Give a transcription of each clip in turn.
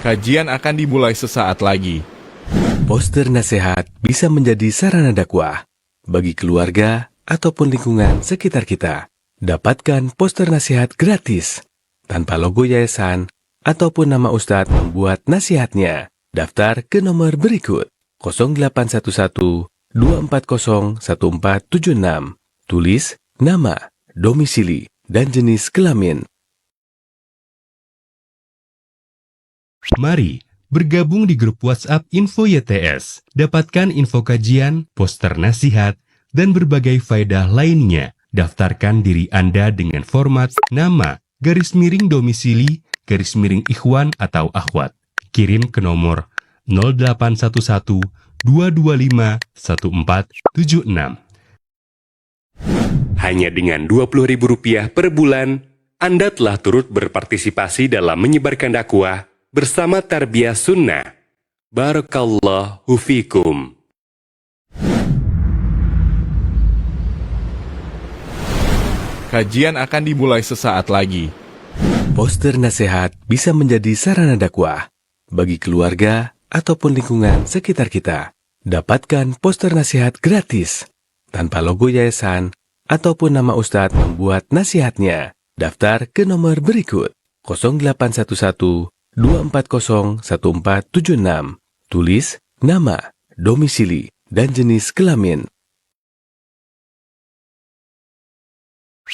Kajian akan dimulai sesaat lagi. Poster nasihat bisa menjadi sarana dakwah bagi keluarga ataupun lingkungan sekitar kita. Dapatkan poster nasihat gratis tanpa logo yayasan ataupun nama ustadz membuat nasihatnya. Daftar ke nomor berikut 0811 240 1476. Tulis nama, domisili, dan jenis kelamin. Mari bergabung di grup WhatsApp Info YTS. Dapatkan info kajian, poster nasihat, dan berbagai faedah lainnya. Daftarkan diri Anda dengan format nama, garis miring domisili, garis miring ikhwan atau akhwat. Kirim ke nomor 0811 225 1476. Hanya dengan Rp20.000 per bulan, Anda telah turut berpartisipasi dalam menyebarkan dakwah bersama Tarbiyah Sunnah. Barakallahu fikum. Kajian akan dimulai sesaat lagi. Poster nasihat bisa menjadi sarana dakwah bagi keluarga ataupun lingkungan sekitar kita. Dapatkan poster nasihat gratis tanpa logo yayasan ataupun nama ustadz membuat nasihatnya. Daftar ke nomor berikut 0811 240 1476. Tulis nama, domisili, dan jenis kelamin.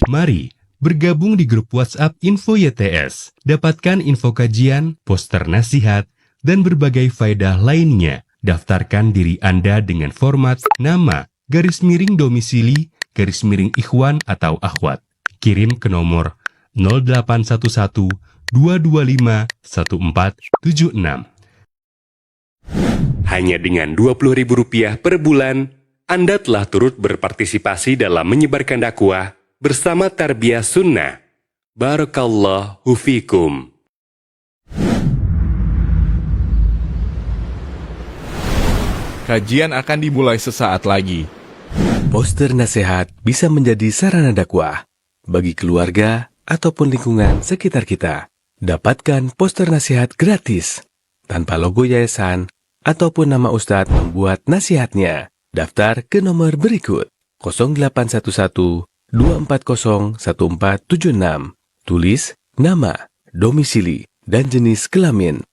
Mari bergabung di grup WhatsApp Info YTS. Dapatkan info kajian, poster nasihat, dan berbagai faedah lainnya. Daftarkan diri Anda dengan format nama, garis miring domisili, garis miring ikhwan atau akhwat. Kirim ke nomor 0811 225 1476. Hanya dengan Rp20.000 per bulan, Anda telah turut berpartisipasi dalam menyebarkan dakwah bersama Tarbiyah Sunnah. Barakallahu fikum. Kajian akan dimulai sesaat lagi. Poster nasihat bisa menjadi sarana dakwah bagi keluarga ataupun lingkungan sekitar kita. Dapatkan poster nasihat gratis tanpa logo yayasan ataupun nama ustadz membuat nasihatnya. Daftar ke nomor berikut 0811 240 1476. Tulis nama, domisili, dan jenis kelamin.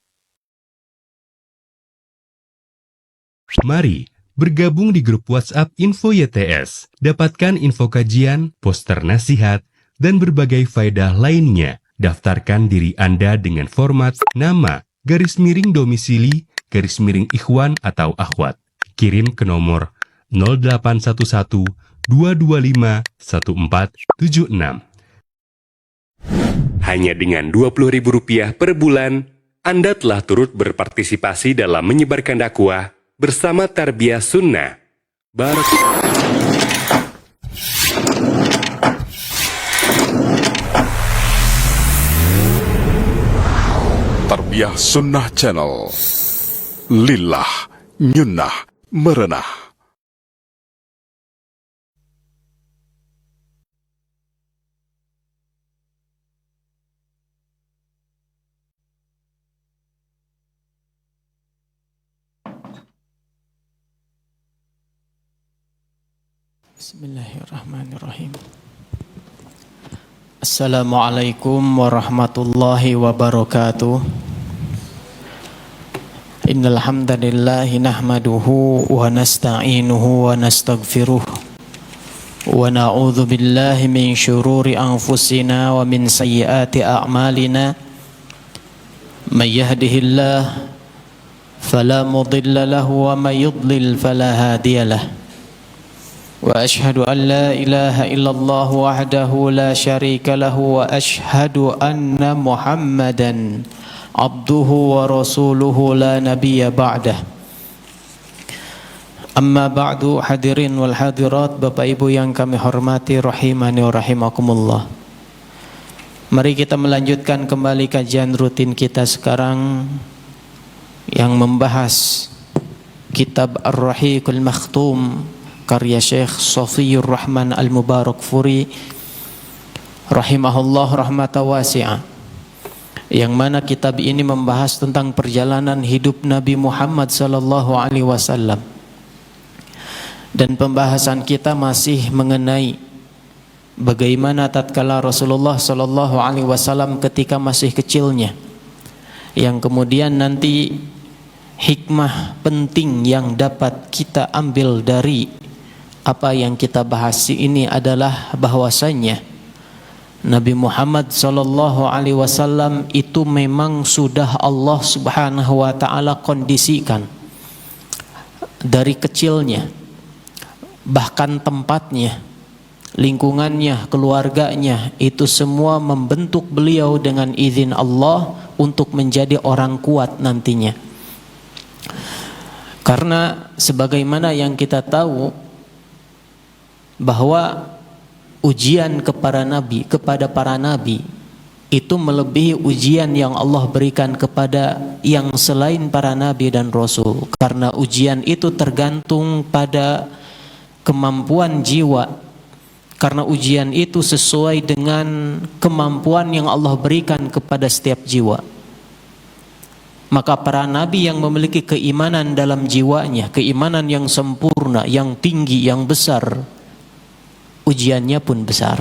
Mari bergabung di grup WhatsApp Info YTS. Dapatkan info kajian, poster nasihat, dan berbagai faedah lainnya. Daftarkan diri Anda dengan format nama, garis miring domisili, garis miring ikhwan atau akhwat. Kirim ke nomor 0811 225 1476. Hanya dengan Rp20.000 per bulan, Anda telah turut berpartisipasi dalam menyebarkan dakwah bersama Tarbiyah Sunnah. Tarbiyah Sunnah Channel. Lillah, nyunnah, merenah. Bismillahirrahmanirrahim. Assalamualaikum warahmatullahi wabarakatuh. Innal hamdalillahi nahmaduhu wa nasta'inuhu wa nastaghfiruh wa na'udzu billahi min syururi anfusina wa min sayyiati a'malina. May yahdihillahu fala mudilla lahu wa may yudlil fala hadiyalah. وأشهد أن لا إله إلا الله وحده لا شريك له وأشهد أن محمدا عبده ورسوله لا نبي بعده. Amma ba'du, hadirin wal hadirat, Bapak Ibu yang kami hormati rahimani wa rahimakumullah. Mari kita melanjutkan kembali kajian rutin kita sekarang yang membahas kitab Ar-Rahiqul Makhtum karya Syekh Shafiyur Rahman Al-Mubarakfuri rahimahullah rahmatan wasi'ah, yang mana kitab ini membahas tentang perjalanan hidup Nabi Muhammad sallallahu alaihi wasallam. Dan pembahasan kita masih mengenai bagaimana tatkala Rasulullah sallallahu alaihi wasallam ketika masih kecilnya, yang kemudian nanti hikmah penting yang dapat kita ambil dari apa yang kita bahas ini adalah bahwasanya Nabi Muhammad sallallahu alaihi wasallam itu memang sudah Allah Subhanahu wa taala kondisikan dari kecilnya, bahkan tempatnya, lingkungannya, keluarganya, itu semua membentuk beliau dengan izin Allah untuk menjadi orang kuat nantinya. Karena sebagaimana yang kita tahu bahwa ujian kepada para nabi itu melebihi ujian yang Allah berikan kepada yang selain para nabi dan rasul, karena ujian itu tergantung pada kemampuan jiwa, karena ujian itu sesuai dengan kemampuan yang Allah berikan kepada setiap jiwa. Maka para nabi yang memiliki keimanan dalam jiwanya, keimanan yang sempurna, yang tinggi, yang besar, ujiannya pun besar.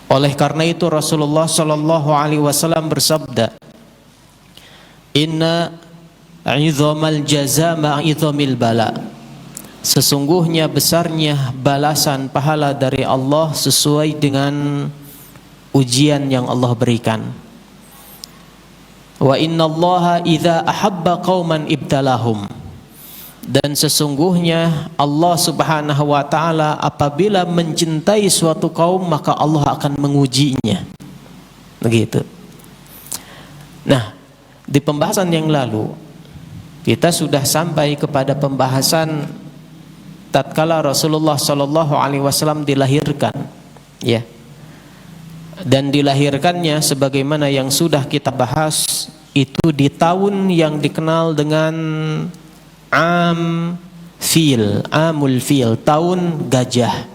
Oleh karena itu Rasulullah sallallahu alaihi wasallam bersabda, "Inna 'idhamal jaza ma'idhamil bala." Sesungguhnya besarnya balasan pahala dari Allah sesuai dengan ujian yang Allah berikan. Wa innallaha idza ahabba qauman ibtalahum. Dan sesungguhnya Allah Subhanahu wa taala apabila mencintai suatu kaum maka Allah akan mengujinya. Begitu. Nah, di pembahasan yang lalu kita sudah sampai kepada pembahasan tatkala Rasulullah sallallahu alaihi wasallam dilahirkan, ya. Dan dilahirkannya sebagaimana yang sudah kita bahas itu di tahun yang dikenal dengan Amul Fil, tahun gajah.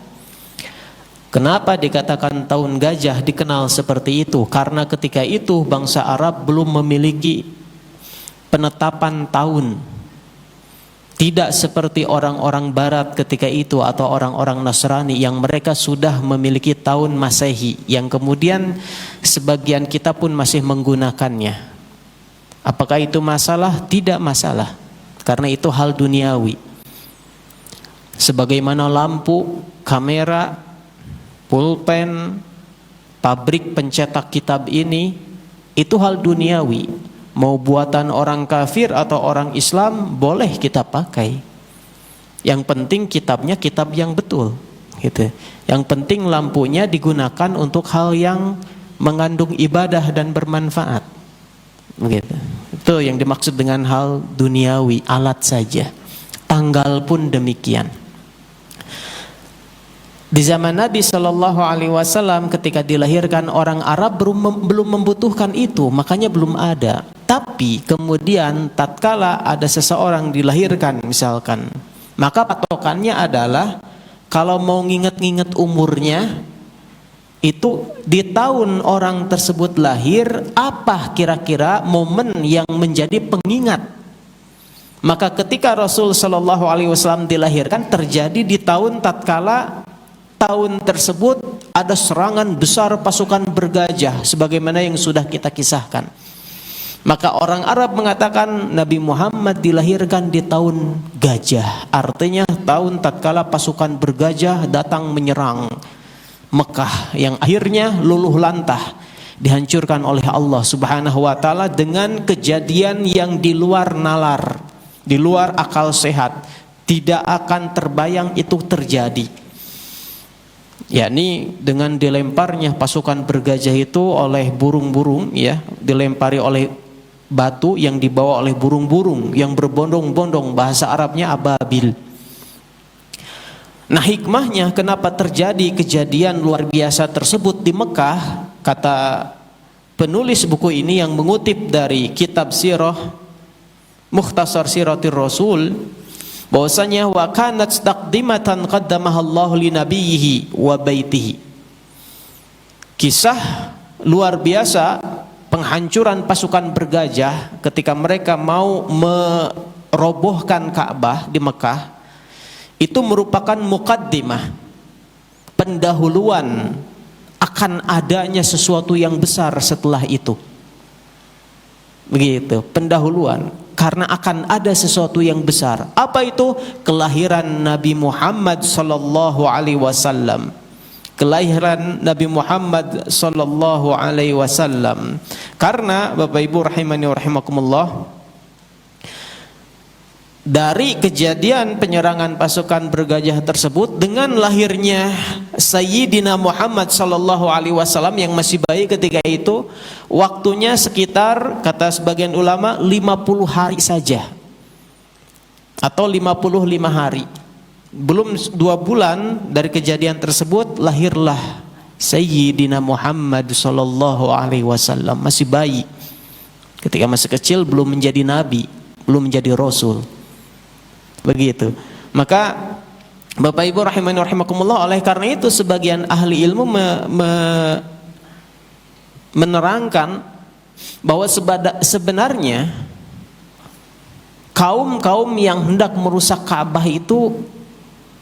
Kenapa dikatakan tahun gajah dikenal seperti itu? Karena ketika itu bangsa Arab belum memiliki penetapan tahun. Tidak seperti orang-orang barat ketika itu atau orang-orang Nasrani yang mereka sudah memiliki tahun Masehi, yang kemudian sebagian kita pun masih menggunakannya. Apakah itu masalah? Tidak masalah. Karena itu hal duniawi. Sebagaimana lampu, kamera, pulpen, pabrik pencetak kitab ini, itu hal duniawi. Mau buatan orang kafir atau orang Islam boleh kita pakai. Yang penting kitabnya kitab yang betul, gitu. Yang penting lampunya digunakan untuk hal yang mengandung ibadah dan bermanfaat, begitu. Itu yang dimaksud dengan hal duniawi, alat saja. Tanggal pun demikian. Di zaman Nabi Shallallahu Alaihi Wasallam ketika dilahirkan orang Arab belum membutuhkan itu, makanya belum ada. Tapi kemudian tatkala ada seseorang dilahirkan misalkan, maka patokannya adalah kalau mau nginget-nginget umurnya, itu di tahun orang tersebut lahir, apa kira-kira momen yang menjadi pengingat. Maka ketika Rasul Shallallahu Alaihi Wasallam dilahirkan terjadi di tahun tatkala tahun tersebut ada serangan besar pasukan bergajah sebagaimana yang sudah kita kisahkan. Maka orang Arab mengatakan Nabi Muhammad dilahirkan di tahun gajah, artinya tahun tatkala pasukan bergajah datang menyerang Mekah yang akhirnya luluh lantah, dihancurkan oleh Allah Subhanahu wa taala dengan kejadian yang di luar nalar, di luar akal sehat, tidak akan terbayang itu terjadi. Yakni dengan dilemparnya pasukan bergajah itu oleh burung-burung, ya, dilempari oleh batu yang dibawa oleh burung-burung yang berbondong-bondong, bahasa Arabnya ababil. Nah, hikmahnya kenapa terjadi kejadian luar biasa tersebut di Mekah, kata penulis buku ini yang mengutip dari kitab sirah Mukhtasar Siratir Rasul, bahwasanya wa kanat taqdimatan qaddamaha Allah li nabiyhi wa baitihi. Kisah luar biasa penghancuran pasukan bergajah ketika mereka mau merobohkan Ka'bah di Mekah, itu merupakan muqaddimah, pendahuluan akan adanya sesuatu yang besar setelah itu. Begitu, pendahuluan, karena akan ada sesuatu yang besar. Apa itu? Kelahiran Nabi Muhammad sallallahu alaihi wasallam. Kelahiran Nabi Muhammad sallallahu alaihi wasallam. Karena Bapak Ibu rahimani wa rahimakumullah, dari kejadian penyerangan pasukan bergajah tersebut, dengan lahirnya Sayyidina Muhammad sallallahu alaihi wasallam yang masih bayi ketika itu, waktunya sekitar, kata sebagian ulama, 50 hari saja atau 55 hari. Belum 2 bulan dari kejadian tersebut, lahirlah Sayyidina Muhammad sallallahu alaihi wasallam, masih bayi. Ketika masih kecil, belum menjadi nabi, belum menjadi rasul. Begitu. Maka Bapak Ibu rahimani rahimakumullah, oleh karena itu sebagian ahli ilmu menerangkan bahwa sebenarnya kaum-kaum yang hendak merusak Ka'bah itu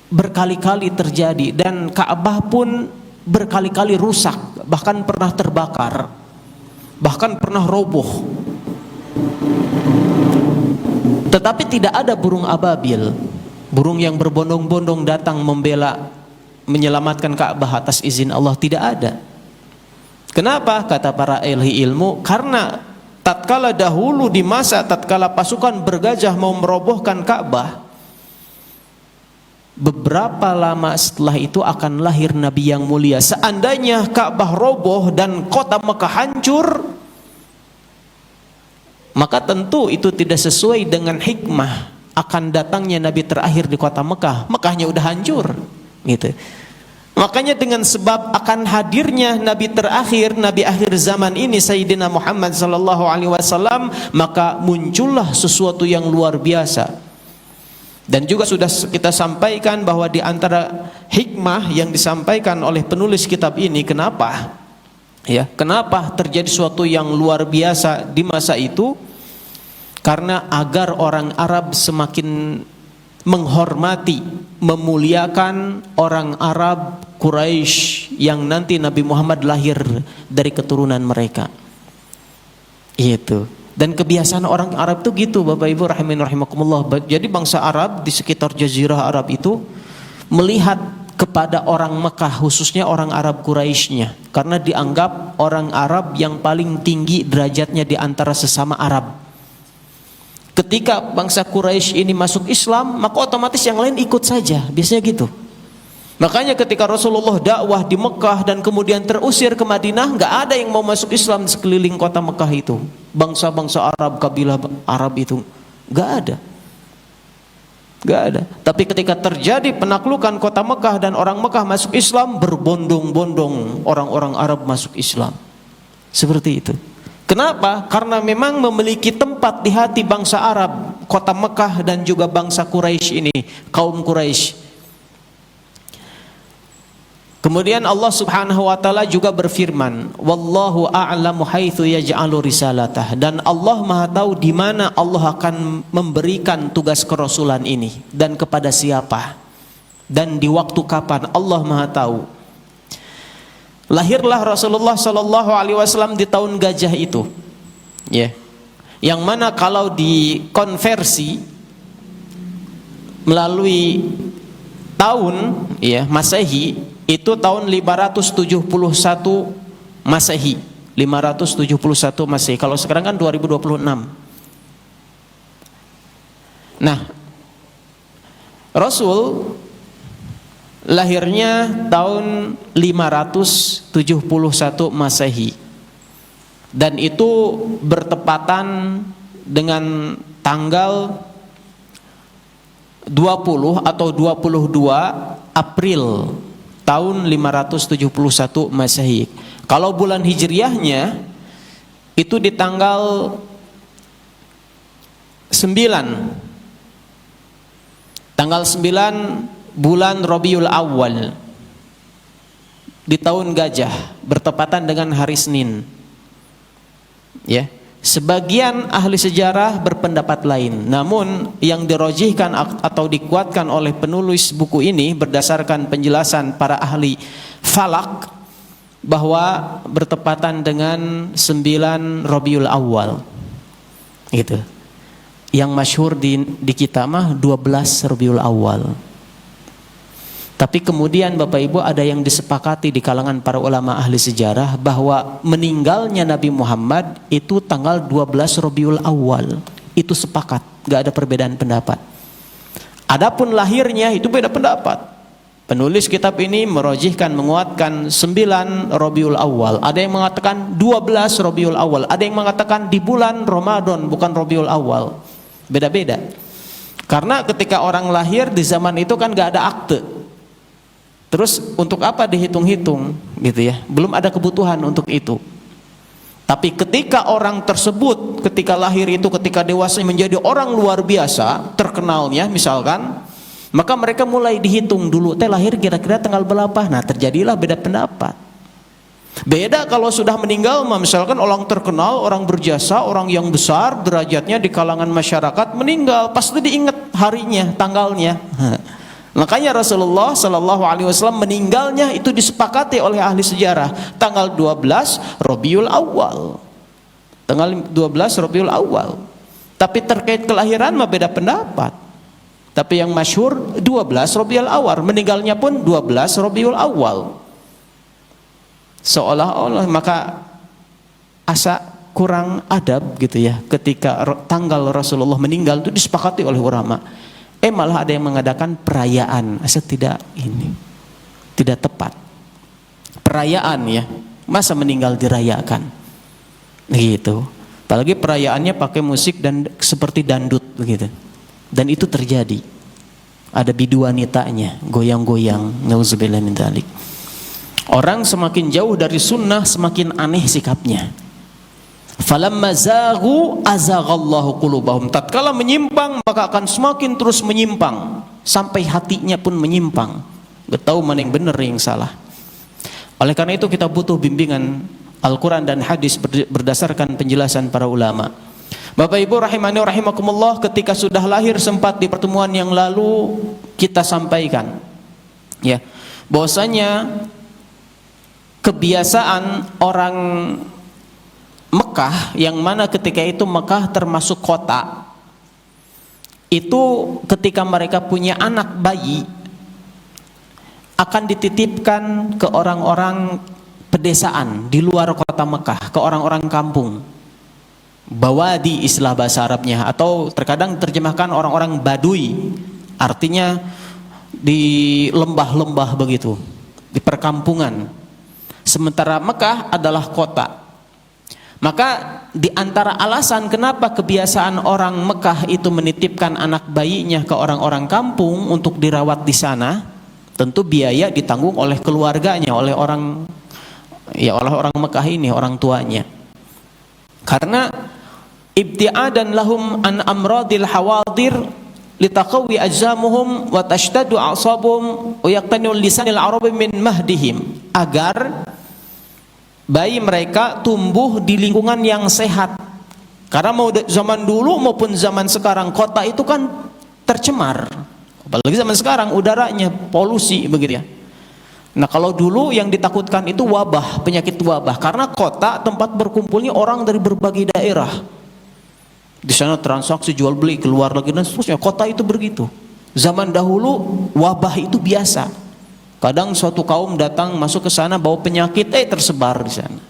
berkali-kali terjadi, dan Ka'bah pun berkali-kali rusak, bahkan pernah terbakar, bahkan pernah roboh. Tetapi tidak ada burung ababil, burung yang berbondong-bondong datang membela, menyelamatkan Ka'bah atas izin Allah, tidak ada. Kenapa? Kata para ahli ilmu, karena tatkala dahulu di masa tatkala pasukan bergajah mau merobohkan Ka'bah, beberapa lama setelah itu akan lahir Nabi yang mulia. Seandainya Ka'bah roboh dan kota Mekah hancur, maka tentu itu tidak sesuai dengan hikmah akan datangnya Nabi terakhir di kota Mekah. Mekahnya udah hancur, gitu. Makanya dengan sebab akan hadirnya Nabi terakhir, Nabi akhir zaman ini, Sayyidina Muhammad sallallahu alaihi wasallam, maka muncullah sesuatu yang luar biasa. Dan juga sudah kita sampaikan bahwa di antara hikmah yang disampaikan oleh penulis kitab ini, kenapa? Ya, kenapa terjadi sesuatu yang luar biasa di masa itu? Karena agar orang Arab semakin menghormati, memuliakan orang Arab Quraisy yang nanti Nabi Muhammad lahir dari keturunan mereka. Itu. Dan kebiasaan orang Arab itu gitu, Bapak Ibu rahimin rahimakumullah. Jadi bangsa Arab di sekitar Jazirah Arab itu melihat kepada orang Mekah, khususnya orang Arab Quraisynya, karena dianggap orang Arab yang paling tinggi derajatnya di antara sesama Arab. Ketika bangsa Quraisy ini masuk Islam, maka otomatis yang lain ikut saja, biasanya gitu. Makanya ketika Rasulullah dakwah di Mekah dan kemudian terusir ke Madinah, nggak ada yang mau masuk Islam di sekeliling kota Mekah itu. Bangsa-bangsa Arab, kabilah Arab itu nggak ada. Gak ada. Tapi ketika terjadi penaklukan kota Mekah dan orang Mekah masuk Islam, berbondong-bondong orang-orang Arab masuk Islam. Seperti itu. Kenapa? Karena memang memiliki tempat di hati bangsa Arab, kota Mekah dan juga bangsa Quraisy ini, kaum Quraisy. Kemudian Allah Subhanahu wa taala juga berfirman, "Wallahu a'lamu haitsu yaj'alu risalatah." Dan Allah Maha tahu di mana Allah akan memberikan tugas kerasulan ini dan kepada siapa dan di waktu kapan, Allah Maha tahu. Lahirlah Rasulullah sallallahu alaihi wasallam di tahun gajah itu. Ya. Yang mana kalau dikonversi melalui tahun ya Masehi, itu tahun 571 Masehi. 571 Masehi. Kalau sekarang kan 2026. Nah, Rasul lahirnya tahun 571 Masehi. Dan itu bertepatan dengan tanggal 20 atau 22 April tahun 571 Masehi. Kalau bulan Hijriahnya itu di tanggal 9. Tanggal 9 bulan Rabiul Awal di tahun gajah, bertepatan dengan hari Senin. Ya, sebagian ahli sejarah berpendapat lain. Namun yang dirojihkan atau dikuatkan oleh penulis buku ini berdasarkan penjelasan para ahli falak bahwa bertepatan dengan 9 Rabiul Awal. Gitu. Yang masyhur di kita mah 12 Rabiul Awal. Tapi kemudian Bapak Ibu ada yang disepakati di kalangan para ulama ahli sejarah bahwa meninggalnya Nabi Muhammad itu tanggal 12 Rabiul Awal. Itu sepakat, gak ada perbedaan pendapat. Adapun lahirnya itu beda pendapat. Penulis kitab ini merojihkan, menguatkan 9 Rabiul Awal. Ada yang mengatakan 12 Rabiul Awal. Ada yang mengatakan di bulan Ramadan bukan Rabiul Awal. Beda-beda. Karena ketika orang lahir di zaman itu kan gak ada akte. Terus untuk apa dihitung-hitung gitu ya? Belum ada kebutuhan untuk itu. Tapi ketika orang tersebut ketika lahir itu, ketika dewasa menjadi orang luar biasa, terkenalnya misalkan, maka mereka mulai dihitung dulu, teh lahir kira-kira tanggal berapa. Nah, terjadilah beda pendapat. Beda kalau sudah meninggal, misalkan orang terkenal, orang berjasa, orang yang besar derajatnya di kalangan masyarakat meninggal, pasti diingat harinya, tanggalnya. Makanya Rasulullah Sallallahu Alaihi Wasallam meninggalnya itu disepakati oleh ahli sejarah tanggal 12 Rabiul Awal, tanggal 12 Rabiul Awal. Tapi terkait kelahiran mah beda pendapat. Tapi yang masyhur 12 Rabiul Awal, meninggalnya pun 12 Rabiul Awal. Seolah-olah maka asa kurang adab gitu ya ketika tanggal Rasulullah meninggal itu disepakati oleh ulama. Malah ada yang mengadakan perayaan. Asa tidak tepat. Perayaan ya, masa meninggal dirayakan gitu. Apalagi perayaannya pakai musik dan seperti dandut begitu. Dan itu terjadi. Ada bidu wanitanya goyang-goyang, nauzubillah min dzalik. Orang semakin jauh dari sunnah semakin aneh sikapnya. Falamma zaghu azaghallahu qulubahum. Tatkala menyimpang maka akan semakin terus menyimpang sampai hatinya pun menyimpang. Gak tahu mana yang benar yang salah. Oleh karena itu kita butuh bimbingan Al-Quran dan hadis berdasarkan penjelasan para ulama. Bapak Ibu rahimani wa rahimakumullah, ketika sudah lahir sempat di pertemuan yang lalu kita sampaikan ya bahwasanya kebiasaan orang Mekah, yang mana ketika itu Mekah termasuk kota, itu ketika mereka punya anak bayi akan dititipkan ke orang-orang pedesaan di luar kota Mekah, ke orang-orang kampung. Bawadi istilah bahasa Arabnya, atau terkadang diterjemahkan orang-orang Badui, artinya di lembah-lembah begitu, di perkampungan. Sementara Mekah adalah kota. Maka di antara alasan kenapa kebiasaan orang Mekah itu menitipkan anak bayinya ke orang-orang kampung untuk dirawat di sana, tentu biaya ditanggung oleh keluarganya, oleh orang Mekah ini, orang tuanya. Karena ibtiadan lahum an amradil hawadir litaqawi ajzamuhum wa tashtadu a'sabuhum wa yaqtanul lisanil arabi min mahdihim, agar bayi mereka tumbuh di lingkungan yang sehat. Karena mau zaman dulu maupun zaman sekarang kota itu kan tercemar. Apalagi zaman sekarang udaranya polusi begitu ya. Nah, kalau dulu yang ditakutkan itu wabah, penyakit wabah, karena kota tempat berkumpulnya orang dari berbagai daerah. Di sana transaksi jual beli, keluar lagi dan seterusnya. Kota itu begitu. Zaman dahulu wabah itu biasa. Kadang suatu kaum datang masuk ke sana bawa penyakit, tersebar di sana.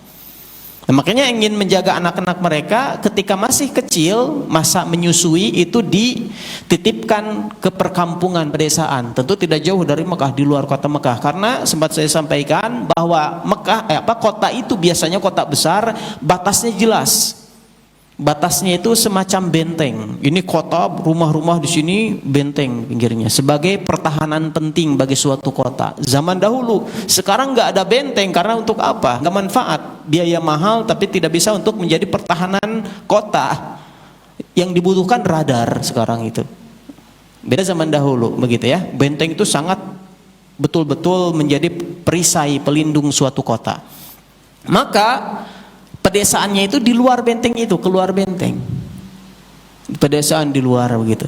Nah, makanya ingin menjaga anak-anak mereka ketika masih kecil, masa menyusui itu dititipkan ke perkampungan pedesaan. Tentu tidak jauh dari Mekah, di luar kota Mekah. Karena sempat saya sampaikan bahwa kota itu biasanya kota besar, batasnya jelas. Batasnya itu semacam benteng. Ini kota, rumah-rumah di sini benteng pinggirnya sebagai pertahanan penting bagi suatu kota. Zaman dahulu, sekarang nggak ada benteng karena untuk apa? Nggak manfaat, biaya mahal, tapi tidak bisa untuk menjadi pertahanan kota. Yang dibutuhkan radar sekarang itu. Beda zaman dahulu, begitu ya. Benteng itu sangat betul-betul menjadi perisai pelindung suatu kota. Maka pedesaannya itu di luar benteng itu, keluar benteng. Pedesaan di luar begitu.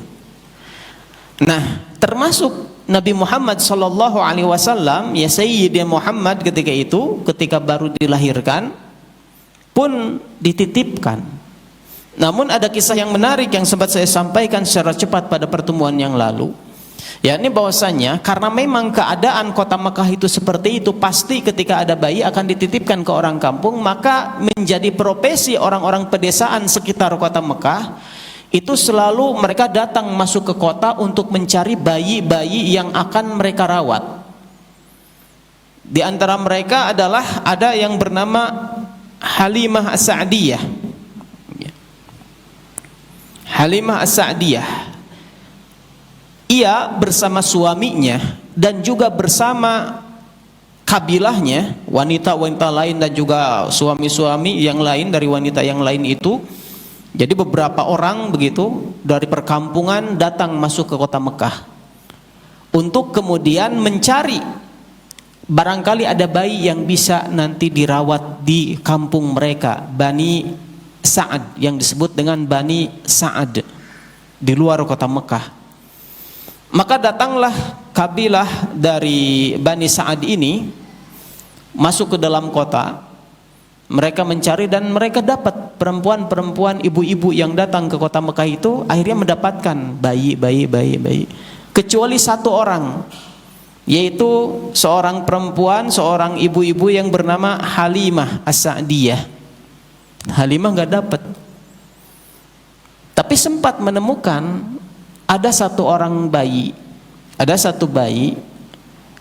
Nah, termasuk Nabi Muhammad sallallahu alaihi wasallam, ya Sayyidina Muhammad ketika itu, ketika baru dilahirkan pun dititipkan. Namun ada kisah yang menarik yang sempat saya sampaikan secara cepat pada pertemuan yang lalu. Yakni bahwasanya karena memang keadaan kota Mekah itu seperti itu, pasti ketika ada bayi akan dititipkan ke orang kampung, maka menjadi profesi orang-orang pedesaan sekitar kota Mekah itu selalu mereka datang masuk ke kota untuk mencari bayi-bayi yang akan mereka rawat. Di antara mereka adalah ada yang bernama Halimah As-Sa'diyah. Halimah As-Sa'diyah. Ia bersama suaminya dan juga bersama kabilahnya, wanita-wanita lain dan juga suami-suami yang lain dari wanita yang lain itu. Jadi beberapa orang begitu dari perkampungan datang masuk ke kota Mekah untuk kemudian mencari barangkali ada bayi yang bisa nanti dirawat di kampung mereka, Bani Sa'ad, yang disebut dengan Bani Sa'ad di luar kota Mekah. Maka datanglah kabilah dari Bani Sa'ad ini masuk ke dalam kota. Mereka mencari dan mereka dapat perempuan-perempuan, ibu-ibu yang datang ke kota Mekah itu akhirnya mendapatkan bayi. Kecuali satu orang, yaitu seorang perempuan, seorang ibu-ibu yang bernama Halimah As-Sa'diyah. Halimah nggak dapat, tapi sempat menemukan ada satu orang bayi, ada satu bayi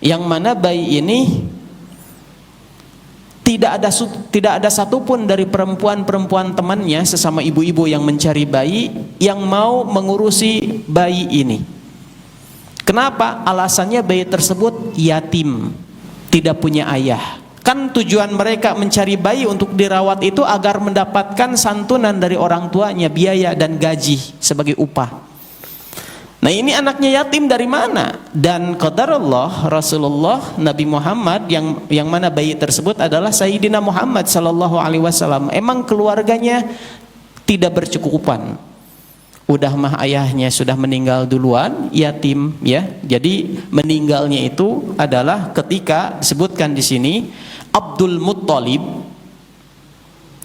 yang mana bayi ini tidak ada satupun dari perempuan-perempuan temannya sesama ibu-ibu yang mencari bayi yang mau mengurusi bayi ini. Kenapa? Alasannya bayi tersebut yatim, tidak punya ayah. Kan tujuan mereka mencari bayi untuk dirawat itu agar mendapatkan santunan dari orang tuanya, biaya dan gaji sebagai upah. Nah, ini anaknya yatim dari mana? Dan qadarullah Rasulullah Nabi Muhammad yang mana bayi tersebut adalah Sayyidina Muhammad sallallahu alaihi wasallam. Emang keluarganya tidak bercukupan. Udah mah ayahnya sudah meninggal duluan, yatim ya. Jadi meninggalnya itu adalah ketika disebutkan di sini Abdul Muttalib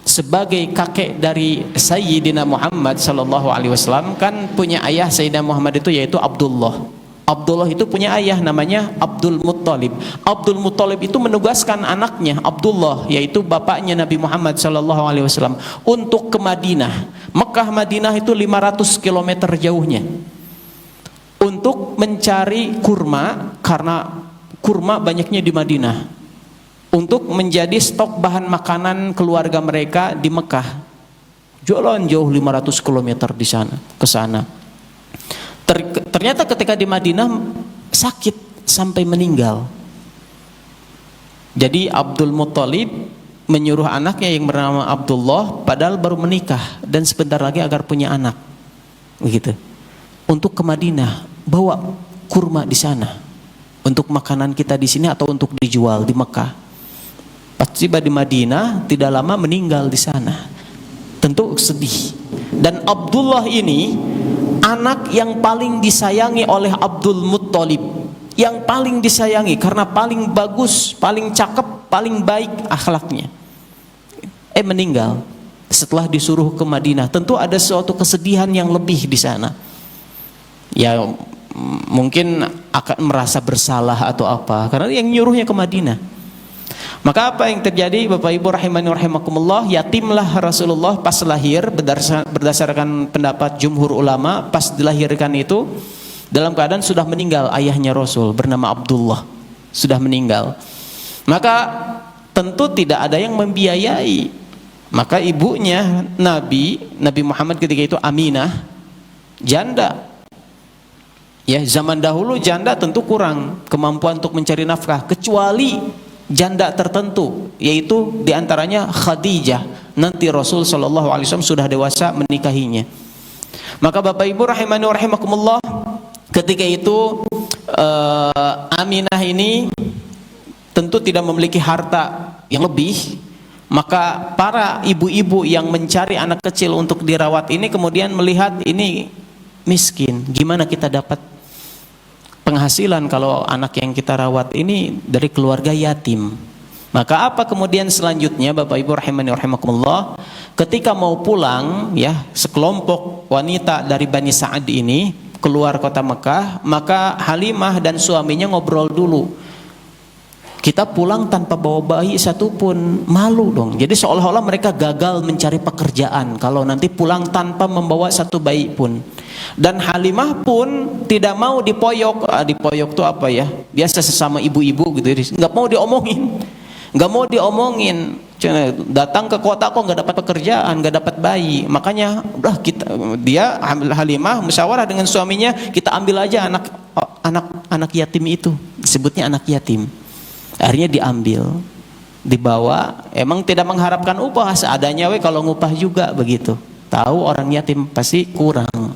sebagai kakek dari Sayyidina Muhammad sallallahu alaihi wasallam, kan punya ayah Sayyidina Muhammad itu yaitu Abdullah. Abdullah itu punya ayah namanya Abdul Muttalib. Abdul Muttalib itu menugaskan anaknya Abdullah, yaitu bapaknya Nabi Muhammad sallallahu alaihi wasallam, untuk ke Madinah. Mekah Madinah itu 500 km jauhnya, untuk mencari kurma, karena kurma banyaknya di Madinah, untuk menjadi stok bahan makanan keluarga mereka di Mekah. Jalan jauh 500 km di sana, ke sana. Ternyata ketika di Madinah sakit sampai meninggal. Jadi Abdul Muttalib menyuruh anaknya yang bernama Abdullah, padahal baru menikah dan sebentar lagi agar punya anak, begitu, untuk ke Madinah, bawa kurma di sana untuk makanan kita di sini atau untuk dijual di Mekah. Pas tiba di Madinah, tidak lama meninggal di sana. Tentu sedih. Dan Abdullah ini anak yang paling disayangi oleh Abdul Muttalib, yang paling disayangi karena paling bagus, paling cakep, paling baik akhlaknya. Meninggal setelah disuruh ke Madinah. Tentu ada suatu kesedihan yang lebih di sana. Ya mungkin akan merasa bersalah atau apa, karena yang nyuruhnya ke Madinah. Maka apa yang terjadi, Bapak Ibu rahimani rahimakumullah, yatimlah Rasulullah pas lahir, berdasarkan pendapat jumhur ulama, pas dilahirkan itu dalam keadaan sudah meninggal ayahnya Rasul bernama Abdullah, sudah meninggal. Maka tentu tidak ada yang membiayai. Maka ibunya Nabi Muhammad ketika itu Aminah, janda. Ya, zaman dahulu janda tentu kurang kemampuan untuk mencari nafkah, kecuali janda tertentu, yaitu diantaranya Khadijah. Nanti Rasul sallallahu alaihi wasallam sudah dewasa menikahinya. Maka Bapak Ibu rahimani wa rahimakumullah, ketika itu Aminah ini tentu tidak memiliki harta yang lebih, Maka para ibu-ibu yang mencari anak kecil untuk dirawat ini kemudian melihat ini miskin, gimana kita dapat penghasilan kalau anak yang kita rawat ini dari keluarga yatim. Maka apa kemudian selanjutnya, Bapak Ibu rahimani rahimakumullah, ketika mau pulang ya, sekelompok wanita dari Bani Sa'ad ini keluar kota Mekah, maka Halimah dan suaminya ngobrol dulu. Kita pulang tanpa bawa bayi satupun, malu dong. Jadi seolah-olah mereka gagal mencari pekerjaan kalau nanti pulang tanpa membawa satu bayi pun. Dan Halimah pun tidak mau dipoyok. Dipoyok itu apa ya? Biasa sesama ibu-ibu gitu. Nggak mau diomongin. Nggak mau diomongin. Datang ke kota kok nggak dapat pekerjaan, nggak dapat bayi. Makanya dia Halimah musyawarah dengan suaminya, kita ambil aja anak yatim itu. Disebutnya anak yatim. Akhirnya diambil, dibawa, emang tidak mengharapkan upah, seadanya kalau ngupah juga begitu. Tahu orang yatim pasti kurang.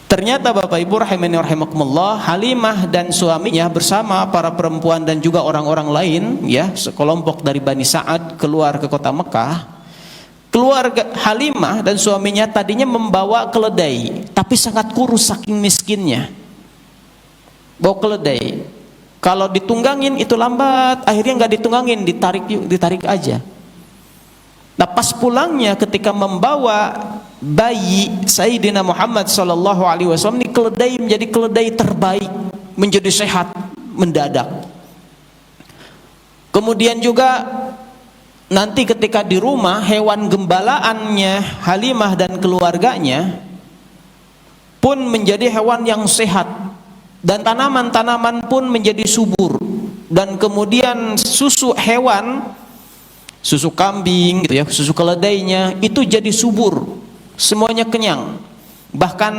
Ternyata Bapak Ibu rahimani rahimakumullah, Halimah dan suaminya bersama para perempuan dan juga orang-orang lain ya, sekelompok dari Bani Sa'ad keluar ke kota Mekah. Keluarga Halimah dan suaminya tadinya membawa keledai, tapi sangat kurus saking miskinnya. Bawa keledai. Kalau ditunggangin itu lambat, akhirnya nggak ditunggangin, ditarik aja. Nah pas pulangnya ketika membawa bayi Sayyidina Muhammad sallallahu alaihi wasallam, ini keledai menjadi keledai terbaik, menjadi sehat mendadak. Kemudian juga nanti ketika di rumah, hewan gembalaannya Halimah dan keluarganya pun menjadi hewan yang sehat. Dan tanaman-tanaman pun menjadi subur. Dan kemudian susu hewan, susu kambing gitu ya, susu keledainya itu jadi subur, semuanya kenyang. Bahkan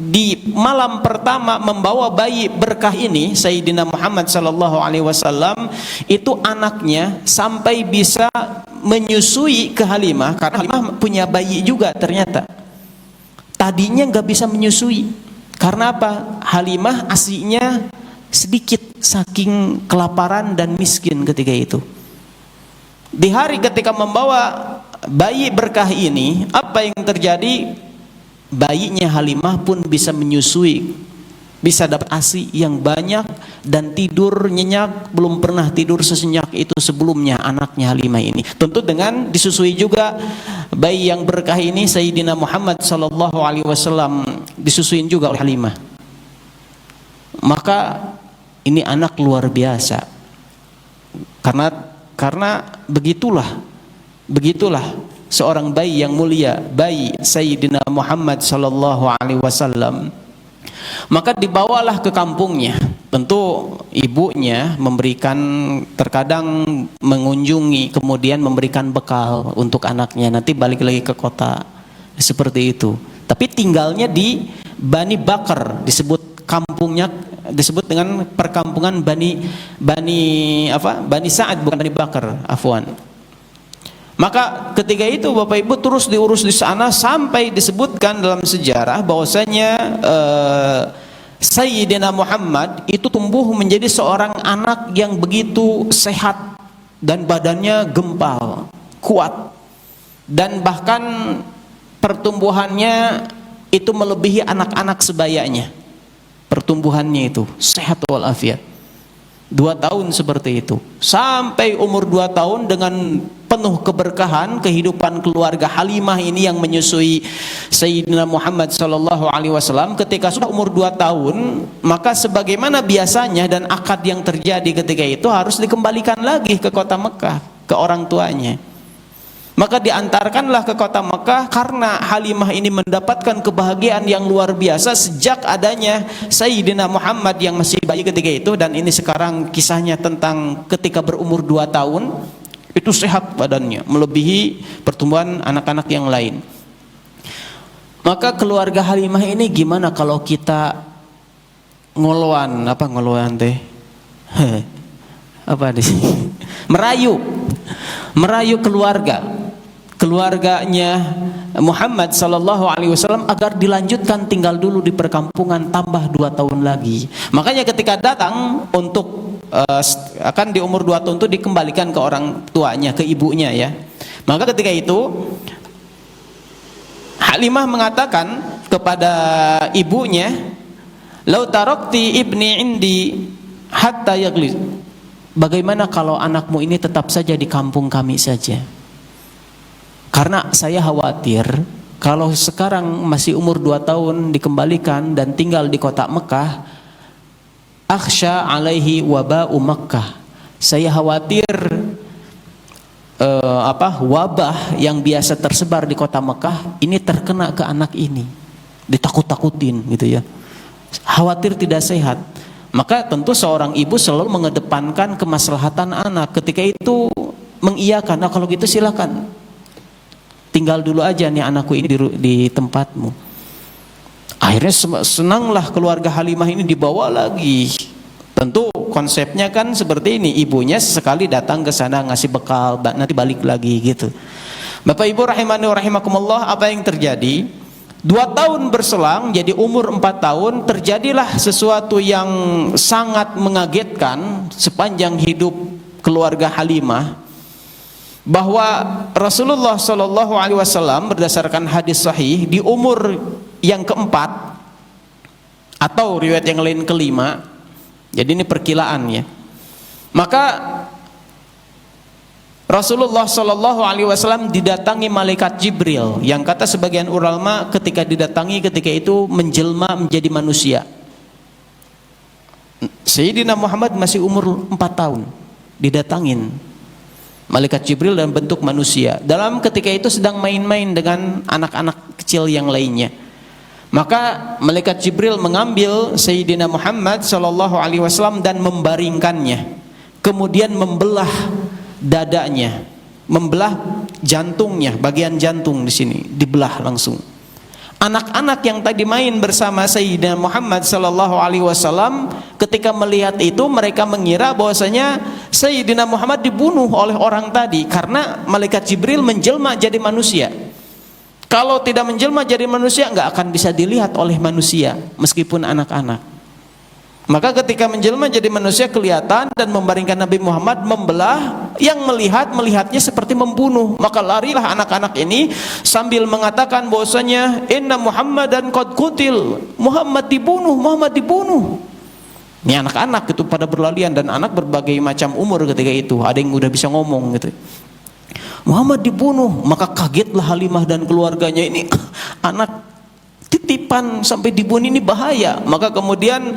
di malam pertama membawa bayi berkah ini, Sayyidina Muhammad sallallahu alaihi wasallam, itu anaknya sampai bisa menyusui ke Halimah, karena Halimah punya bayi juga ternyata. Tadinya nggak bisa menyusui. Karena apa? Halimah asinya sedikit saking kelaparan dan miskin ketika itu. Di hari ketika membawa bayi berkah ini, apa yang terjadi? Bayinya Halimah pun bisa menyusui, bisa dapat ASI yang banyak dan tidur nyenyak, belum pernah tidur sesenyak itu sebelumnya anaknya Halimah ini. Tentu dengan disusui juga bayi yang berkah ini, Sayyidina Muhammad sallallahu alaihi wasallam disusuin juga oleh Halimah. Maka ini anak luar biasa. Karena begitulah seorang bayi yang mulia, bayi Sayyidina Muhammad sallallahu alaihi wasallam. Maka dibawalah ke kampungnya. Tentu ibunya memberikan, terkadang mengunjungi, kemudian memberikan bekal untuk anaknya, nanti balik lagi ke kota, seperti itu. Tapi tinggalnya di Bani Bakar, disebut kampungnya, disebut dengan perkampungan Bani Sa'ad, bukan Bani Bakar, afwan. Maka ketika itu Bapak Ibu terus diurus di sana sampai disebutkan dalam sejarah bahwasanya Sayyidina Muhammad itu tumbuh menjadi seorang anak yang begitu sehat dan badannya gempal, kuat, dan bahkan pertumbuhannya itu melebihi anak-anak sebayanya. Pertumbuhannya itu sehat walafiat. 2 tahun seperti itu, sampai umur 2 tahun dengan penuh keberkahan kehidupan keluarga Halimah ini yang menyusui Sayyidina Muhammad sallallahu alaihi wasallam. Ketika sudah umur 2 tahun, maka sebagaimana biasanya dan akad yang terjadi ketika itu harus dikembalikan lagi ke kota Mekah, ke orang tuanya. Maka diantarkanlah ke kota Mekah karena Halimah ini mendapatkan kebahagiaan yang luar biasa sejak adanya Sayyidina Muhammad yang masih bayi ketika itu. Dan ini sekarang kisahnya tentang ketika berumur 2 tahun itu sehat badannya, melebihi pertumbuhan anak-anak yang lain. Maka keluarga Halimah ini gimana kalau kita ngoloan, apa ngoloan teh? Apa di sini? Merayu keluarganya Muhammad sallallahu alaihi wasallam agar dilanjutkan tinggal dulu di perkampungan tambah 2 tahun lagi. Makanya ketika datang untuk akan di umur 2 tahun itu dikembalikan ke orang tuanya, ke ibunya ya. Maka ketika itu Halimah mengatakan kepada ibunya, "Lau tarakti ibni indi hatta yaglis." Bagaimana kalau anakmu ini tetap saja di kampung kami saja? Karena saya khawatir kalau sekarang masih umur 2 tahun dikembalikan dan tinggal di kota Mekah, akhsha alaihi waba'u Makkah. Saya khawatir wabah yang biasa tersebar di kota Mekah ini terkena ke anak ini, ditakut-takutin gitu ya. Khawatir tidak sehat. Maka tentu seorang ibu selalu mengedepankan kemaslahatan anak. Ketika itu mengiyakan, nah kalau gitu silakan, tinggal dulu aja nih anakku ini di tempatmu. Akhirnya senanglah keluarga Halimah ini dibawa lagi. Tentu konsepnya kan seperti ini, ibunya sesekali datang ke sana ngasih bekal, nanti balik lagi gitu. Bapak Ibu rahimani wa rahimakumullah, apa yang terjadi? 2 tahun berselang, jadi umur 4 tahun, terjadilah sesuatu yang sangat mengagetkan sepanjang hidup keluarga Halimah, bahwa Rasulullah Shallallahu Alaihi Wasallam berdasarkan hadis sahih di umur yang keempat atau riwayat yang lain kelima, jadi ini perkilaannya, maka Rasulullah Shallallahu Alaihi Wasallam didatangi malaikat Jibril, yang kata sebagian ulama ketika didatangi ketika itu menjelma menjadi manusia. Sayyidina Muhammad masih umur 4 tahun, didatangin malaikat Jibril dalam bentuk manusia. Dalam ketika itu sedang main-main dengan anak-anak kecil yang lainnya. Maka malaikat Jibril mengambil Sayyidina Muhammad Shallallahu Alaihi Wasallam dan membaringkannya, kemudian membelah dadanya, membelah jantungnya, bagian jantung di sini dibelah langsung. Anak-anak yang tadi main bersama Sayyidina Muhammad Sallallahu Alaihi Wasallam ketika melihat itu mereka mengira bahwasanya Sayyidina Muhammad dibunuh oleh orang tadi karena malaikat Jibril menjelma jadi manusia. Kalau tidak menjelma jadi manusia nggak akan bisa dilihat oleh manusia meskipun anak-anak. Maka ketika menjelma jadi manusia kelihatan dan membaringkan Nabi Muhammad, membelah, yang melihatnya seperti membunuh. Maka larilah anak-anak ini sambil mengatakan bahwasanya inna Muhammadan qad qutil, Muhammad dibunuh, Muhammad dibunuh. Ini anak-anak itu pada berlarian, dan anak berbagai macam umur ketika itu, ada yang udah bisa ngomong gitu. Muhammad dibunuh, maka kagetlah Halimah dan keluarganya, ini anak titipan sampai dibunuh, ini bahaya. Maka kemudian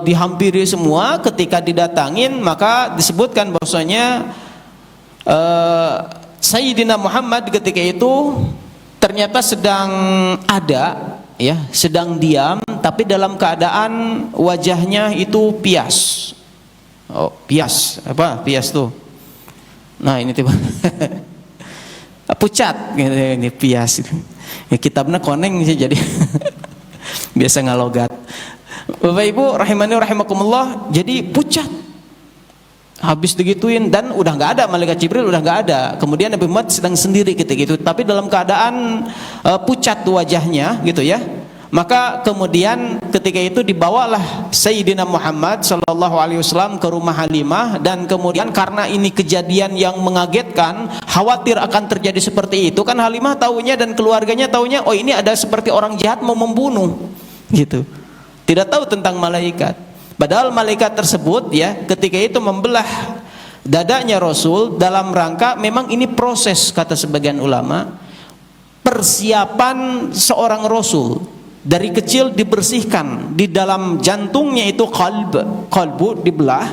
dihampiri semua. Ketika didatangin maka disebutkan bahwasanya Sayyidina Muhammad ketika itu ternyata sedang ada ya, sedang diam, tapi dalam keadaan wajahnya itu pias. Oh, pias, apa pias tuh? Nah ini tiba pucat gitu, ini pias itu. Ya, kitabnya koneng sih jadi biasa ngalogat. Bapak Ibu rahimani rahimakumullah, jadi pucat. Habis digituin dan udah nggak ada malaikat Jibril, udah nggak ada. Kemudian Nabi Muhammad sedang sendiri ketika itu, tapi dalam keadaan pucat wajahnya gitu ya. Maka kemudian ketika itu dibawalah Sayyidina Muhammad Sallallahu Alaihi Wasallam ke rumah Halimah, dan kemudian karena ini kejadian yang mengagetkan, khawatir akan terjadi seperti itu kan, Halimah taunya dan keluarganya taunya, oh ini ada seperti orang jahat mau membunuh gitu, tidak tahu tentang malaikat. Padahal malaikat tersebut ya ketika itu membelah dadanya Rasul dalam rangka, memang ini proses, kata sebagian ulama, persiapan seorang Rasul. Dari kecil dibersihkan, di dalam jantungnya itu kalbu dibelah.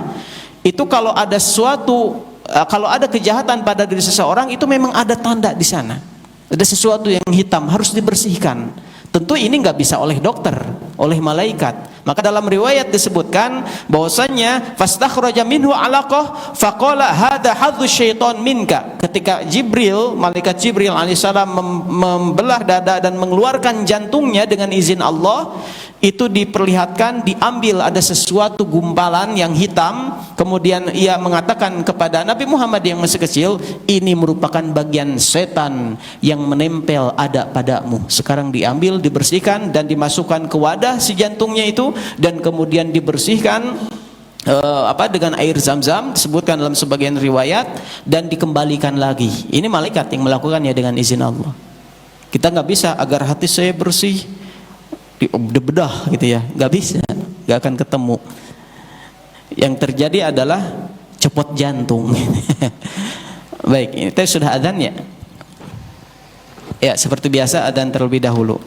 Itu kalau ada sesuatu, kalau ada kejahatan pada diri seseorang, itu memang ada tanda di sana. Ada sesuatu yang hitam harus dibersihkan. Tentu ini nggak bisa oleh dokter, oleh malaikat. Maka dalam riwayat disebutkan bahwasanya fastakhraja minhu alaqah faqala hadza hadzu syaitan minka. Ketika Jibril, malaikat Jibril alaihissalam membelah dada dan mengeluarkan jantungnya dengan izin Allah, itu diperlihatkan diambil ada sesuatu gumpalan yang hitam. Kemudian ia mengatakan kepada Nabi Muhammad yang masih kecil, ini merupakan bagian setan yang menempel ada padamu. Sekarang diambil, dibersihkan dan dimasukkan ke wadah si jantungnya itu, dan kemudian dibersihkan. dengan air zam-zam, disebutkan dalam sebagian riwayat, dan dikembalikan lagi. Ini malaikat yang melakukannya dengan izin Allah. Kita nggak bisa agar hati saya bersih bedah gitu ya, nggak bisa, nggak akan ketemu. Yang terjadi adalah copot jantung. Baik, ini teh sudah adzan ya? Ya, seperti biasa adzan terlebih dahulu.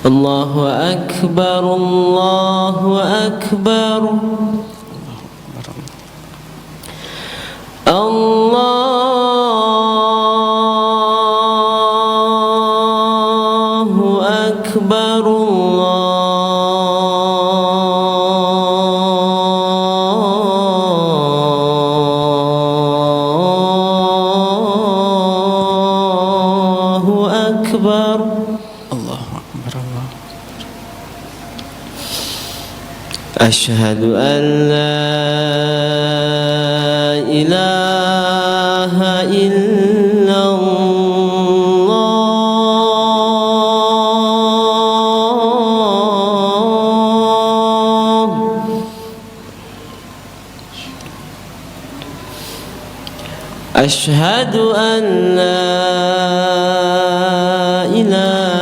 Allahu Akbar, Allahu Akbar, Allahu Akbar, Allahu Akbar. Asyhadu an la ilaha illallah. Asyhadu an la ilaha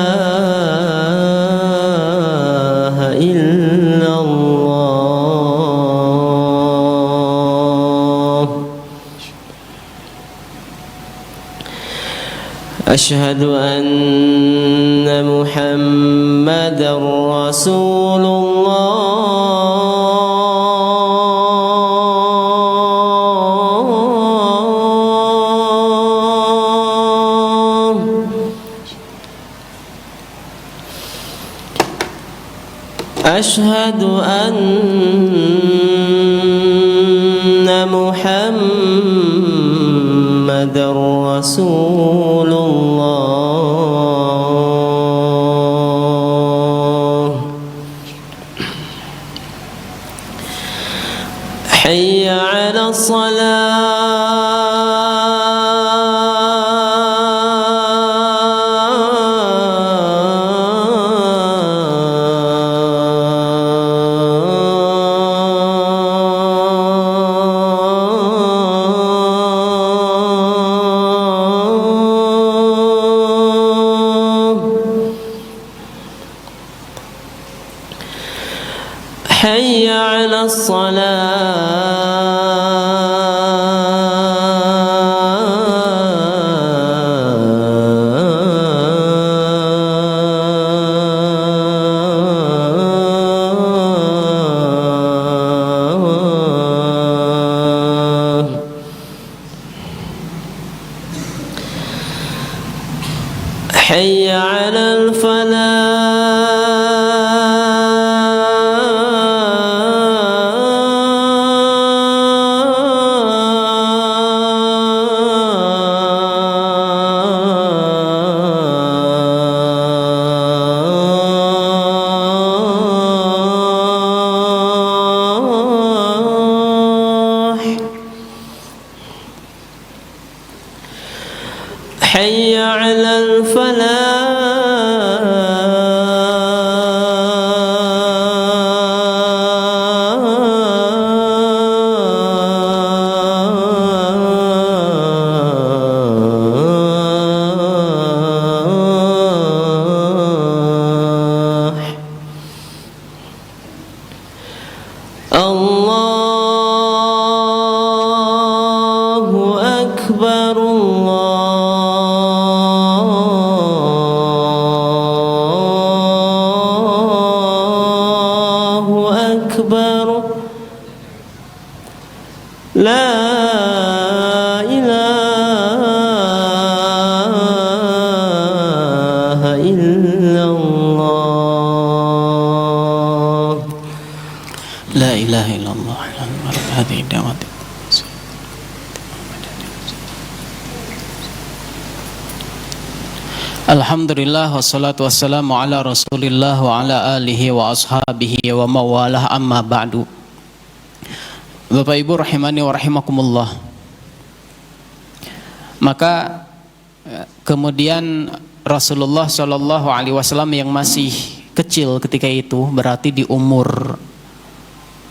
illallah. Asyhadu anna Muhammadar Rasulullah. Asyhadu anna Muhammadar Rasulullah. Hayya 'ala Hayya 'ala Hayya 'alal حي على الفلاح. الله أكبر، الله أكبر، لا إله إلا الله. لا إله إلا الله هذه الدعوة. Alhamdulillah wassalatu wassalamu ala Rasulillah wa ala alihi wa ashabihi wa mawalah, amma ba'du. Bapak Ibu rahimani wa rahimakumullah. Maka kemudian Rasulullah sallallahu alaihi wasallam yang masih kecil ketika itu, berarti di umur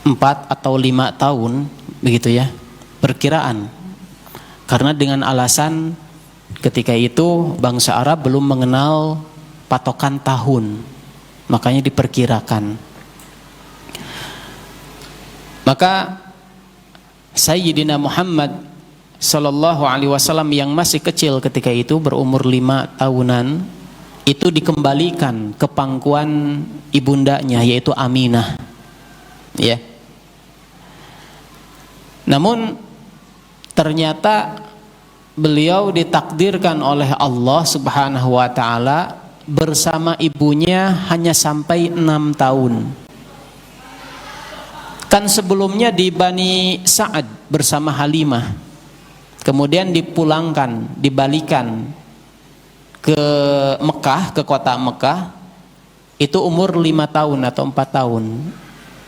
4 atau 5 tahun begitu ya, perkiraan. Karena dengan alasan ketika itu bangsa Arab belum mengenal patokan tahun, makanya diperkirakan. Maka Sayyidina Muhammad sallallahu alaihi wasallam yang masih kecil ketika itu, berumur 5 tahunan, itu dikembalikan ke pangkuan ibundanya, yaitu Aminah. Ya. Namun ternyata beliau ditakdirkan oleh Allah Subhanahu wa taala bersama ibunya hanya sampai 6 tahun. Kan sebelumnya di Bani Sa'ad bersama Halimah, kemudian dipulangkan, dibalikan ke Mekah, ke kota Mekah, itu umur 5 tahun atau 4 tahun.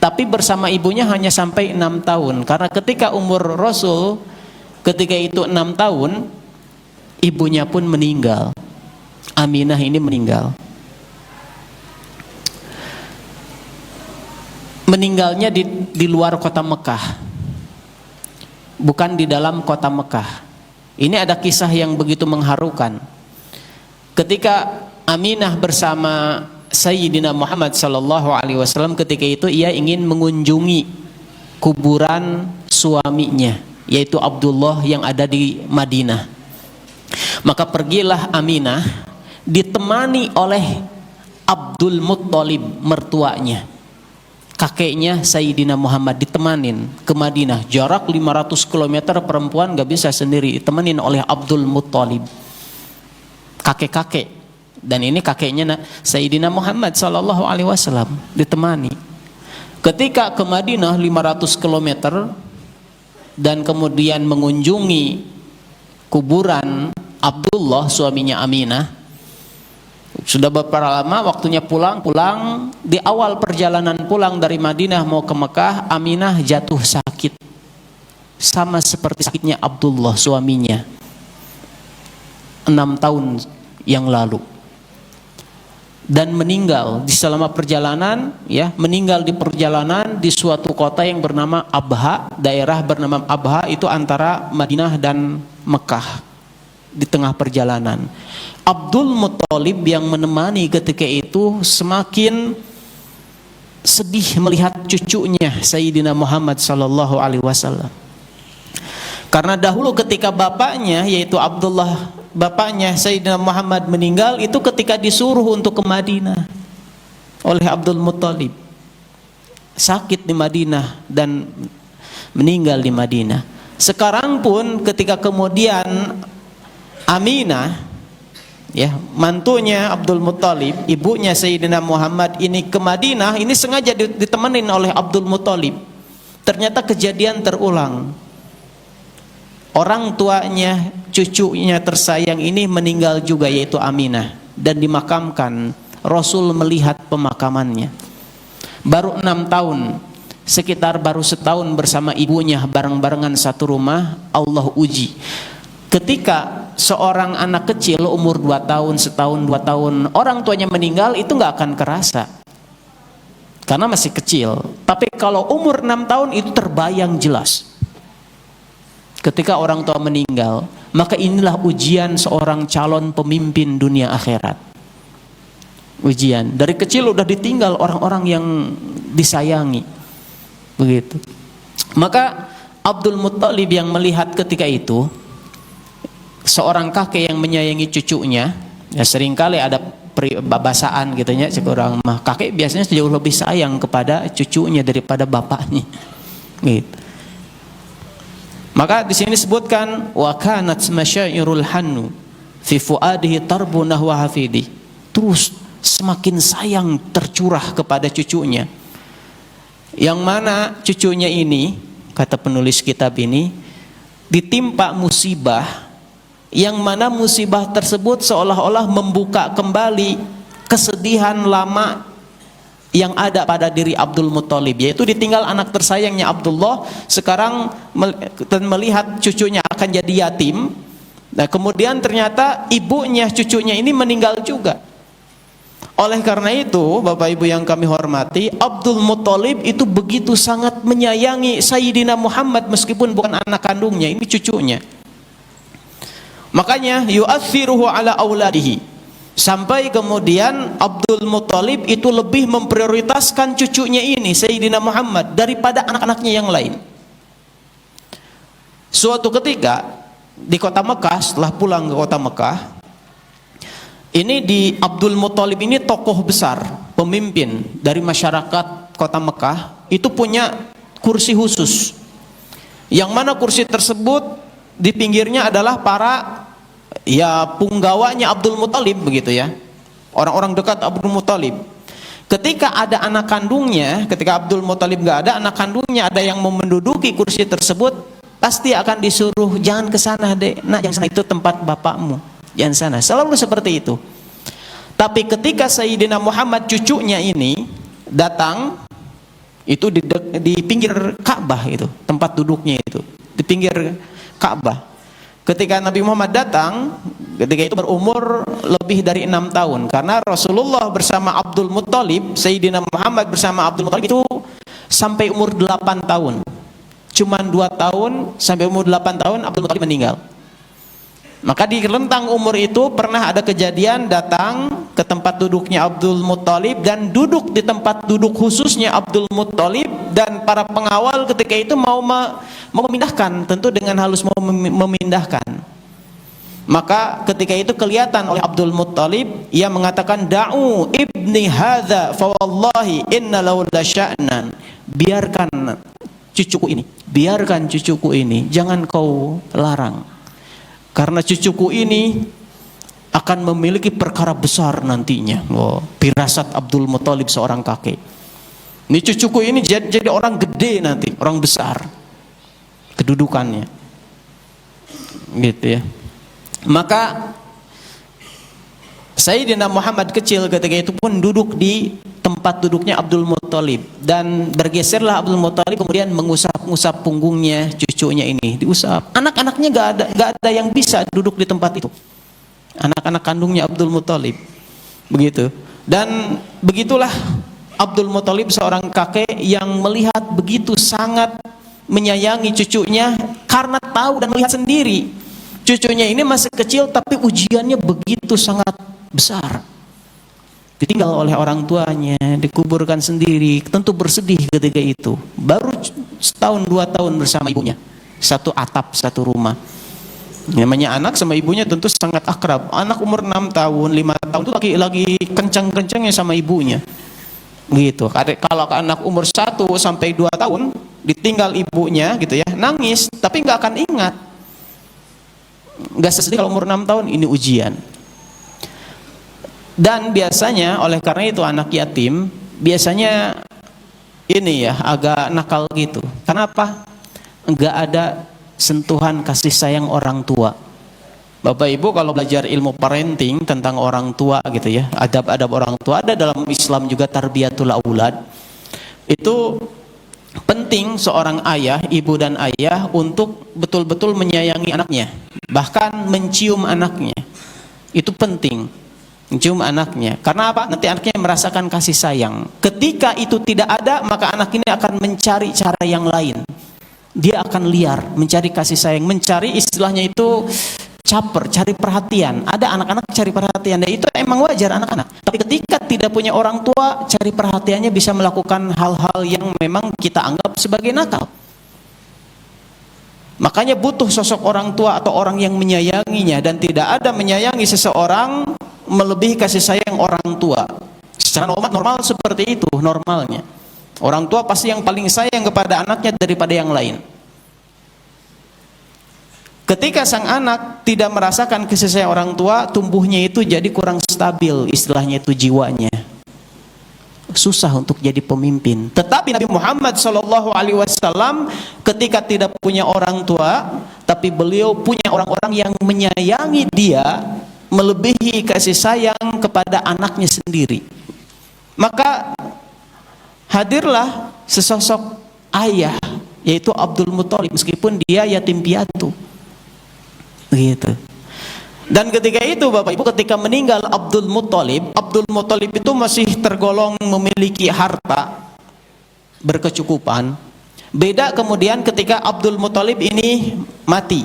Tapi bersama ibunya hanya sampai 6 tahun. Karena ketika umur Rasul ketika itu 6 tahun, ibunya pun meninggal. Aminah ini meninggal. Meninggalnya di luar kota Mekah, bukan di dalam kota Mekah. Ini ada kisah yang begitu mengharukan. Ketika Aminah bersama Sayyidina Muhammad sallallahu alaihi wasallam, ketika itu ia ingin mengunjungi kuburan suaminya, yaitu Abdullah yang ada di Madinah. Maka pergilah Aminah ditemani oleh Abdul Muttalib, mertuanya, kakeknya Sayyidina Muhammad, ditemanin ke Madinah. Jarak 500 km, perempuan gak bisa sendiri, ditemenin oleh Abdul Muttalib, kakek-kakek. Dan ini kakeknya Sayyidina Muhammad sallallahu alaihi wasallam, ditemani. Ketika ke Madinah 500 km dan kemudian mengunjungi kuburan Abdullah suaminya Aminah, sudah beberapa lama waktunya pulang. Di awal perjalanan pulang dari Madinah mau ke Mekah, Aminah jatuh sakit, sama seperti sakitnya Abdullah suaminya 6 tahun yang lalu, dan meninggal di selama perjalanan, ya, meninggal di perjalanan di suatu kota yang bernama Abha, daerah bernama Abha, itu antara Madinah dan Mekah, di tengah perjalanan. Abdul Muttalib yang menemani ketika itu semakin sedih melihat cucunya Sayyidina Muhammad sallallahu alaihi wasallam. Karena dahulu ketika bapaknya, yaitu Abdullah, bapaknya Sayyidina Muhammad meninggal, itu ketika disuruh untuk ke Madinah oleh Abdul Muttalib, sakit di Madinah dan meninggal di Madinah. Sekarang pun ketika kemudian Aminah, ya, mantunya Abdul Muttalib, ibunya Sayyidina Muhammad ini ke Madinah, ini sengaja ditemenin oleh Abdul Muttalib. Ternyata kejadian terulang. Orang tuanya, cucunya tersayang ini meninggal juga, yaitu Aminah, dan dimakamkan. Rasul melihat pemakamannya. Baru 6 tahun, sekitar baru setahun bersama ibunya bareng-barengan satu rumah, Allah uji. Ketika seorang anak kecil umur 2 tahun, setahun, 2 tahun, orang tuanya meninggal, itu gak akan kerasa karena masih kecil. Tapi kalau umur 6 tahun itu terbayang jelas. Ketika orang tua meninggal, maka inilah ujian seorang calon pemimpin dunia akhirat. Ujian, dari kecil udah ditinggal orang-orang yang disayangi, begitu. Maka Abdul Muttalib yang melihat ketika itu, seorang kakek yang menyayangi cucunya, ya seringkali ada peribahasaan gitu ya, seorang kakek biasanya jauh lebih sayang kepada cucunya daripada bapaknya, gitu. Maka di sini disebutkan wa kanat masyairul hannu fi fuadihi tarbu nahwa hafidi. Terus semakin sayang tercurah kepada cucunya. Yang mana cucunya ini, kata penulis kitab ini, ditimpa musibah yang mana musibah tersebut seolah-olah membuka kembali kesedihan lama yang ada pada diri Abdul Muttalib, yaitu ditinggal anak tersayangnya Abdullah, sekarang melihat cucunya akan jadi yatim. Nah, kemudian ternyata ibunya cucunya ini meninggal juga. Oleh karena itu, Bapak Ibu yang kami hormati, Abdul Muttalib itu begitu sangat menyayangi Sayyidina Muhammad meskipun bukan anak kandungnya, ini cucunya. Makanya yu'athiruhu ala auladihi. Sampai kemudian Abdul Muttalib itu lebih memprioritaskan cucunya ini, Sayyidina Muhammad, daripada anak-anaknya yang lain. Suatu ketika di kota Mekah, setelah pulang ke kota Mekah, ini di Abdul Muttalib ini tokoh besar, pemimpin dari masyarakat kota Mekah, itu punya kursi khusus, yang mana kursi tersebut di pinggirnya adalah para punggawanya Abdul Muttalib, begitu ya, orang-orang dekat Abdul Muttalib. Ketika ada anak kandungnya, ketika Abdul Muttalib nggak ada, anak kandungnya ada yang mau menduduki kursi tersebut, pasti akan disuruh, jangan ke sana dek, nak, jangan sana, itu tempat bapakmu, jangan sana. Selalu seperti itu. Tapi ketika Sayyidina Muhammad cucunya ini datang, itu di pinggir Ka'bah, itu tempat duduknya itu di pinggir Ka'bah. Ketika Nabi Muhammad datang, ketika itu berumur lebih dari 6 tahun, karena Rasulullah bersama Abdul Muttalib, Sayyidina Muhammad bersama Abdul Muttalib itu sampai umur 8 tahun. Cuman 2 tahun sampai umur 8 tahun Abdul Muttalib meninggal. Maka di rentang umur itu pernah ada kejadian datang ke tempat duduknya Abdul Muttalib dan duduk di tempat duduk khususnya Abdul Muttalib, dan para pengawal ketika itu mau memindahkan, tentu dengan halus mau memindahkan. Maka ketika itu kelihatan oleh Abdul Muttalib, ia mengatakan, da'u ibni hadza fa wallahi inna lahu la sya'nan. Biarkan cucuku ini, jangan kau larang, karena cucuku ini akan memiliki perkara besar nantinya. Firasat Abdul Muttalib seorang kakek. Ini cucuku ini jadi orang gede nanti, orang besar kedudukannya, gitu ya. Maka Sayyidina Muhammad kecil ketika itu pun duduk di tempat duduknya Abdul Muttalib, dan bergeserlah Abdul Muttalib kemudian mengusap punggungnya cucunya ini, diusap. Anak-anaknya gak ada yang bisa duduk di tempat itu, anak-anak kandungnya Abdul Muttalib, begitu. Dan begitulah Abdul Muttalib, seorang kakek yang melihat begitu sangat menyayangi cucunya, karena tahu dan melihat sendiri cucunya ini masih kecil tapi ujiannya begitu sangat besar. Ditinggal oleh orang tuanya, dikuburkan sendiri, tentu bersedih ketika itu. Baru setahun 2 tahun bersama ibunya, satu atap, satu rumah. Namanya anak sama ibunya tentu sangat akrab. Anak umur 6 tahun, 5 tahun itu lagi kencang-kencangnya sama ibunya, gitu. Kalau anak umur 1 sampai 2 tahun ditinggal ibunya, gitu ya, nangis tapi nggak akan ingat, nggak sesedih kalau umur 6 tahun. Ini ujian. Dan biasanya oleh karena itu anak yatim biasanya ini ya agak nakal gitu. Kenapa? Nggak ada sentuhan kasih sayang orang tua. Bapak Ibu kalau belajar ilmu parenting tentang orang tua, gitu ya, adab-adab orang tua, ada dalam Islam juga tarbiyatul aulad. Itu penting seorang ayah, ibu dan ayah untuk betul-betul menyayangi anaknya, bahkan mencium anaknya. Itu penting, mencium anaknya. Karena apa? Nanti anaknya merasakan kasih sayang. Ketika itu tidak ada, maka anak ini akan mencari cara yang lain. Dia akan liar, mencari kasih sayang, mencari, istilahnya itu caper, cari perhatian. Ada anak-anak cari perhatian, dan itu emang wajar anak-anak. Tapi ketika tidak punya orang tua, cari perhatiannya bisa melakukan hal-hal yang memang kita anggap sebagai nakal. Makanya butuh sosok orang tua atau orang yang menyayanginya, dan tidak ada menyayangi seseorang melebihi kasih sayang orang tua. Secara normal seperti itu normalnya. Orang tua pasti yang paling sayang kepada anaknya daripada yang lain. Ketika sang anak tidak merasakan kasih sayang orang tua, tumbuhnya itu jadi kurang stabil, istilahnya itu jiwanya. susah untuk jadi pemimpin. Tetapi Nabi Muhammad SAW ketika tidak punya orang tua, tapi beliau punya orang-orang yang menyayangi dia melebihi kasih sayang kepada anaknya sendiri. Maka hadirlah sesosok ayah, yaitu Abdul Muthalib, meskipun dia yatim piatu. Begitu. Dan ketika itu Bapak Ibu, ketika meninggal Abdul Muthalib itu masih tergolong memiliki harta berkecukupan. Beda kemudian ketika Abdul Muthalib ini mati,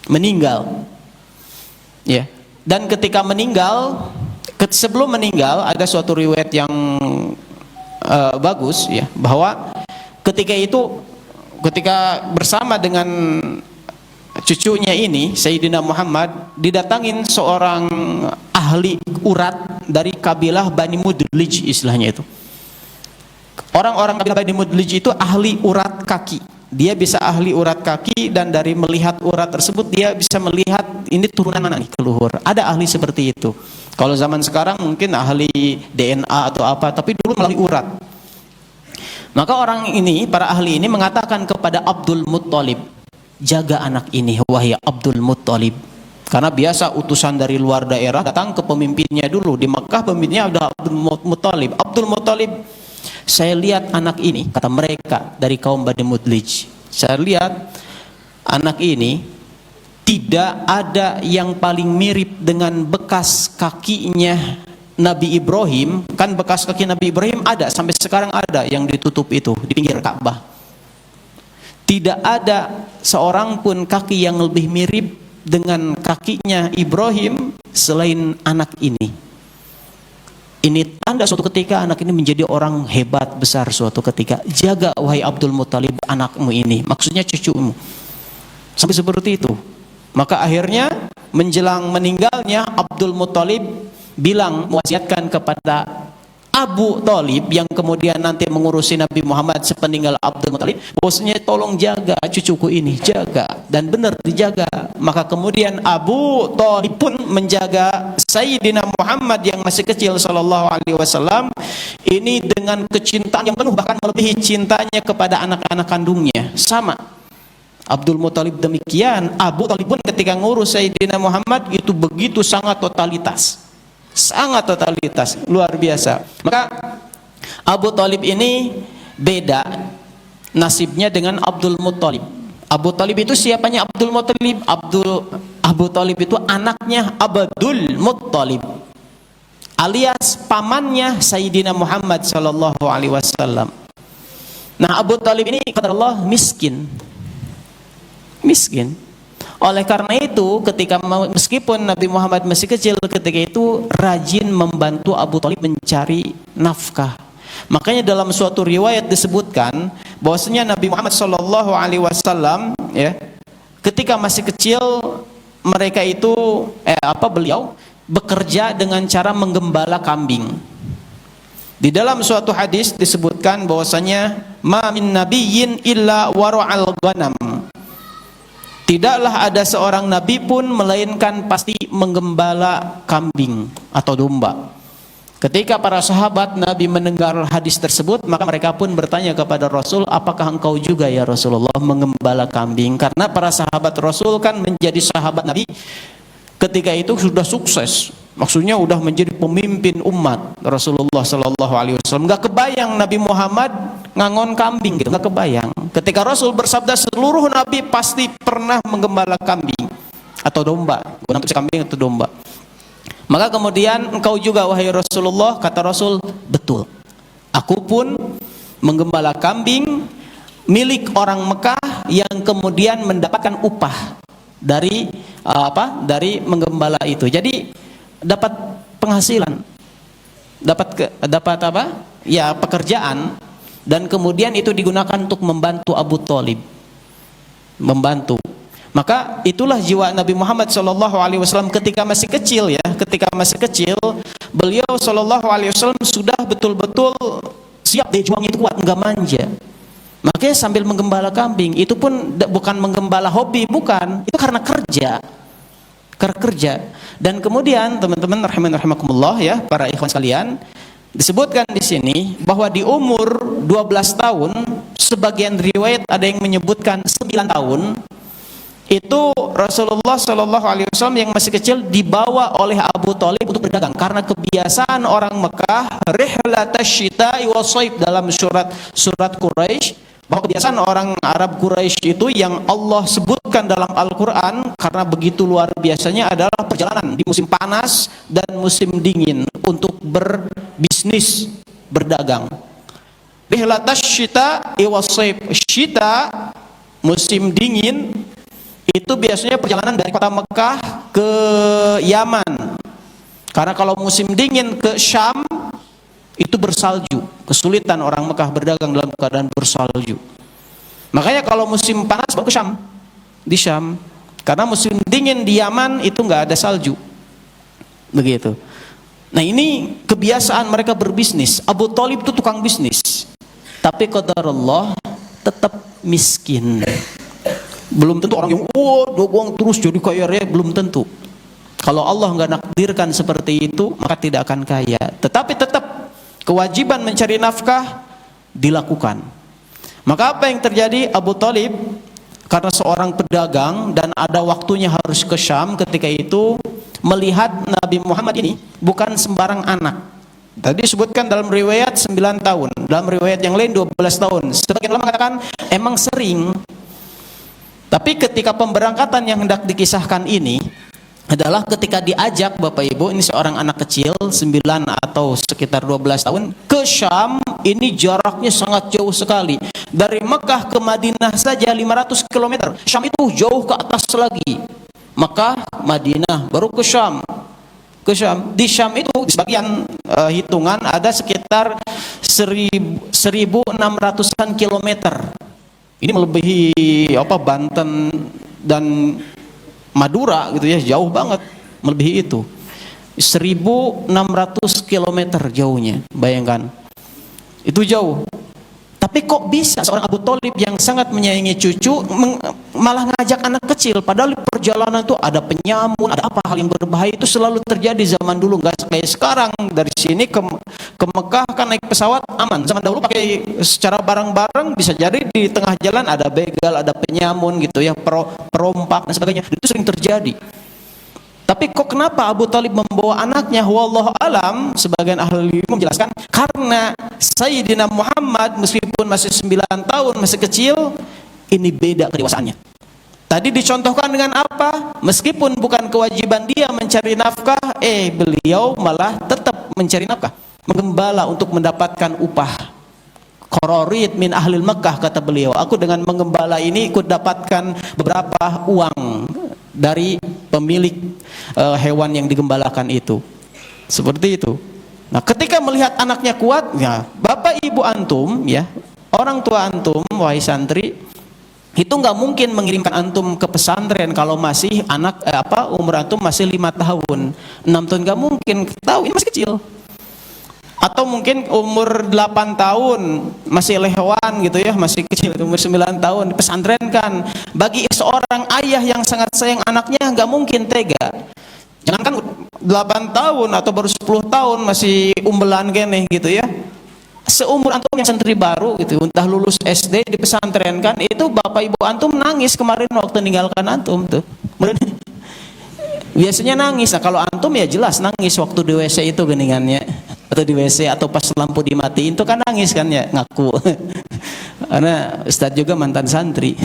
meninggal. Ya. Dan ketika meninggal, sebelum meninggal ada suatu riwayat yang bagus ya, bahwa ketika itu, ketika bersama dengan cucunya ini Sayyidina Muhammad, didatangin seorang ahli urat dari kabilah Bani Mudlij, istilahnya itu. Orang-orang kabilah Bani Mudlij itu ahli urat kaki. Dia bisa ahli urat kaki, dan dari melihat urat tersebut dia bisa melihat ini turunan mana nih keluhur. Ada ahli seperti itu. Kalau zaman sekarang mungkin ahli DNA atau apa, tapi dulu melalui urat. Maka orang ini, para ahli ini mengatakan kepada Abdul Muthalib, jaga anak ini wahai Abdul Muthalib. Karena biasa utusan dari luar daerah datang ke pemimpinnya dulu. Di Makkah pemimpinnya ada Abdul Muthalib. Abdul Muthalib, saya lihat anak ini, kata mereka dari kaum Bani Mudlij, saya lihat anak ini tidak ada yang paling mirip dengan bekas kakinya Nabi Ibrahim. Kan bekas kaki Nabi Ibrahim ada, sampai sekarang ada yang ditutup itu di pinggir Ka'bah. Tidak ada seorang pun kaki yang lebih mirip dengan kakinya Ibrahim selain anak ini. Ini tanda suatu ketika anak ini menjadi orang hebat besar suatu ketika. Jaga wahai Abdul Muthalib anakmu ini, maksudnya cucumu. Sampai seperti itu. Maka akhirnya menjelang meninggalnya Abdul Muthalib bilang, mewasiatkan kepada Abu Thalib yang kemudian nanti mengurusi Nabi Muhammad sepeninggal Abdul Muthalib, bosnya tolong jaga cucuku ini, jaga. Dan benar dijaga. Maka kemudian Abu Thalib pun menjaga Sayyidina Muhammad yang masih kecil sallallahu alaihi wasallam ini dengan kecintaan yang penuh, bahkan melebihi cintanya kepada anak-anak kandungnya. Sama Abdul Muthalib demikian. Abu Thalib pun ketika ngurus Sayyidina Muhammad itu begitu sangat totalitas. Sangat totalitas, luar biasa. Maka Abu Thalib ini beda nasibnya dengan Abdul Muthalib. Abu Thalib itu siapanya Abdul Muthalib? Abu Thalib itu anaknya Abdul Muthalib, alias pamannya Sayyidina Muhammad sallallahu alaihi wasallam. Nah, Abu Thalib ini kata Allah miskin. Oleh karena itu ketika meskipun Nabi Muhammad masih kecil ketika itu rajin membantu Abu Thalib mencari nafkah. Makanya dalam suatu riwayat disebutkan bahwasanya Nabi Muhammad sallallahu alaihi wasallam ya, ketika masih kecil mereka itu beliau bekerja dengan cara menggembala kambing. Di dalam suatu hadis disebutkan bahwasanya ma min nabiyyin illa wara'al ghanam. Tidaklah ada seorang nabi pun melainkan pasti menggembala kambing atau domba. Ketika para sahabat Nabi mendengar hadis tersebut, maka mereka pun bertanya kepada Rasul, apakah engkau juga ya Rasulullah menggembala kambing? Karena para sahabat Rasul kan menjadi sahabat Nabi ketika itu sudah sukses. Maksudnya sudah menjadi pemimpin umat Rasulullah sallallahu alaihi wasallam. Enggak kebayang Nabi Muhammad ngangon kambing gitu, enggak kebayang. Ketika Rasul bersabda seluruh nabi pasti pernah menggembala kambing atau domba, bukan kambing atau domba. Maka kemudian engkau juga wahai Rasulullah, kata Rasul, betul. Aku pun menggembala kambing milik orang Mekah yang kemudian mendapatkan upah dari dari menggembala itu. Jadi dapat penghasilan, dapat pekerjaan, dan kemudian itu digunakan untuk membantu Abu Thalib, membantu. Maka itulah jiwa Nabi Muhammad SAW ketika masih kecil ya. Ketika masih kecil beliau SAW sudah betul-betul siap, daya juangnya itu kuat, enggak manja. Makanya sambil menggembala kambing itu pun bukan menggembala hobi, bukan, itu karena kerja. Dan kemudian teman-teman rahimakumullah ya, para ikhwan sekalian, Disebutkan di sini bahwa di umur 12 tahun, sebagian riwayat ada yang menyebutkan 9 tahun, itu Rasulullah Shallallahu Alaihi Wasallam yang masih kecil dibawa oleh Abu Thalib untuk berdagang, karena kebiasaan orang Mekah rihlatash syita'i was-shaib dalam surat Quraisy, bahwa kebiasaan orang Arab Quraisy itu yang Allah sebutkan dalam Al-Quran karena begitu luar biasanya adalah perjalanan di musim panas dan musim dingin untuk berbisnis, berdagang. Rihlatash syita'i was-shaib, syita musim dingin itu biasanya perjalanan dari kota Mekah ke Yaman, karena kalau musim dingin ke Syam itu bersalju, kesulitan orang Mekah berdagang dalam keadaan bersalju. Makanya kalau musim panas bawa ke Syam, di Syam, karena musim dingin di Yaman itu nggak ada salju, begitu. Nah ini kebiasaan mereka berbisnis. Abu Thalib itu tukang bisnis, tapi qadarullah tetap miskin. Belum tentu orang yang doang terus jadi kaya raya, belum tentu. Kalau Allah nggak nakdirkan seperti itu, maka tidak akan kaya. Tetapi tetap kewajiban mencari nafkah dilakukan. Maka apa yang terjadi? Abu Thalib karena seorang pedagang dan ada waktunya harus ke Syam ketika itu, melihat Nabi Muhammad ini bukan sembarang anak. Tadi disebutkan dalam riwayat 9 tahun, dalam riwayat yang lain 12 tahun. Sebagian ulama mengatakan emang sering. Tapi ketika pemberangkatan yang hendak dikisahkan ini adalah ketika diajak Bapak Ibu, ini seorang anak kecil 9 atau sekitar 12 tahun ke Syam, ini jaraknya sangat jauh sekali. Dari Mekah ke Madinah saja 500 km. Syam itu jauh ke atas lagi. Mekah, Madinah, baru ke Syam. Ke Syam. Di Syam itu di sebagian hitungan ada sekitar 1.600-an kilometer. Ini melebihi Banten dan Madura gitu ya, jauh banget, melebihi itu. 1.600 kilometer jauhnya, bayangkan. Itu jauh. Tapi kok bisa seorang Abu Thalib yang sangat menyayangi cucu malah ngajak anak kecil, padahal di perjalanan itu ada penyamun, ada apa hal yang berbahaya, itu selalu terjadi zaman dulu, nggak kayak sekarang. Dari sini ke Mekah kan naik pesawat aman. Zaman dahulu pakai secara bareng-bareng, bisa jadi di tengah jalan ada begal, ada penyamun gitu ya, perompak dan sebagainya. Itu sering terjadi. Tapi kok kenapa Abu Thalib membawa anaknya? Wallahu alam, sebagian ahli ilmu menjelaskan karena Sayyidina Muhammad meskipun masih 9 tahun, masih kecil, ini beda kedewasaannya. Tadi dicontohkan dengan apa? Meskipun bukan kewajiban dia mencari nafkah, beliau malah tetap mencari nafkah, menggembala untuk mendapatkan upah. Qararid min ahlil Mekah, kata beliau, aku dengan menggembala ini ikut dapatkan beberapa uang dari pemilik hewan yang digembalakan itu. Seperti itu. Nah, ketika melihat anaknya kuat, ya, bapak ibu antum, ya, orang tua antum, wahai santri, itu nggak mungkin mengirimkan antum ke pesantren kalau masih umur antum masih 5 tahun, 6 tahun, nggak mungkin. Tahu ini masih kecil. Atau mungkin umur 8 tahun masih lehewan gitu ya, masih kecil, umur 9 tahun dipesantrenkan. Bagi seorang ayah yang sangat sayang anaknya nggak mungkin tega. Jangankan 8 tahun atau baru 10 tahun masih umbelan gini gitu ya. Seumur antum yang santri baru gitu, entah lulus SD dipesantrenkan, itu bapak ibu antum nangis kemarin waktu meninggalkan antum tuh. Biasanya nangis. Nah, kalau antum ya jelas nangis waktu di WC itu geningannya, atau di WC atau pas lampu dimatiin itu kan nangis kan ya, ngaku. Karena Ustadz juga mantan santri.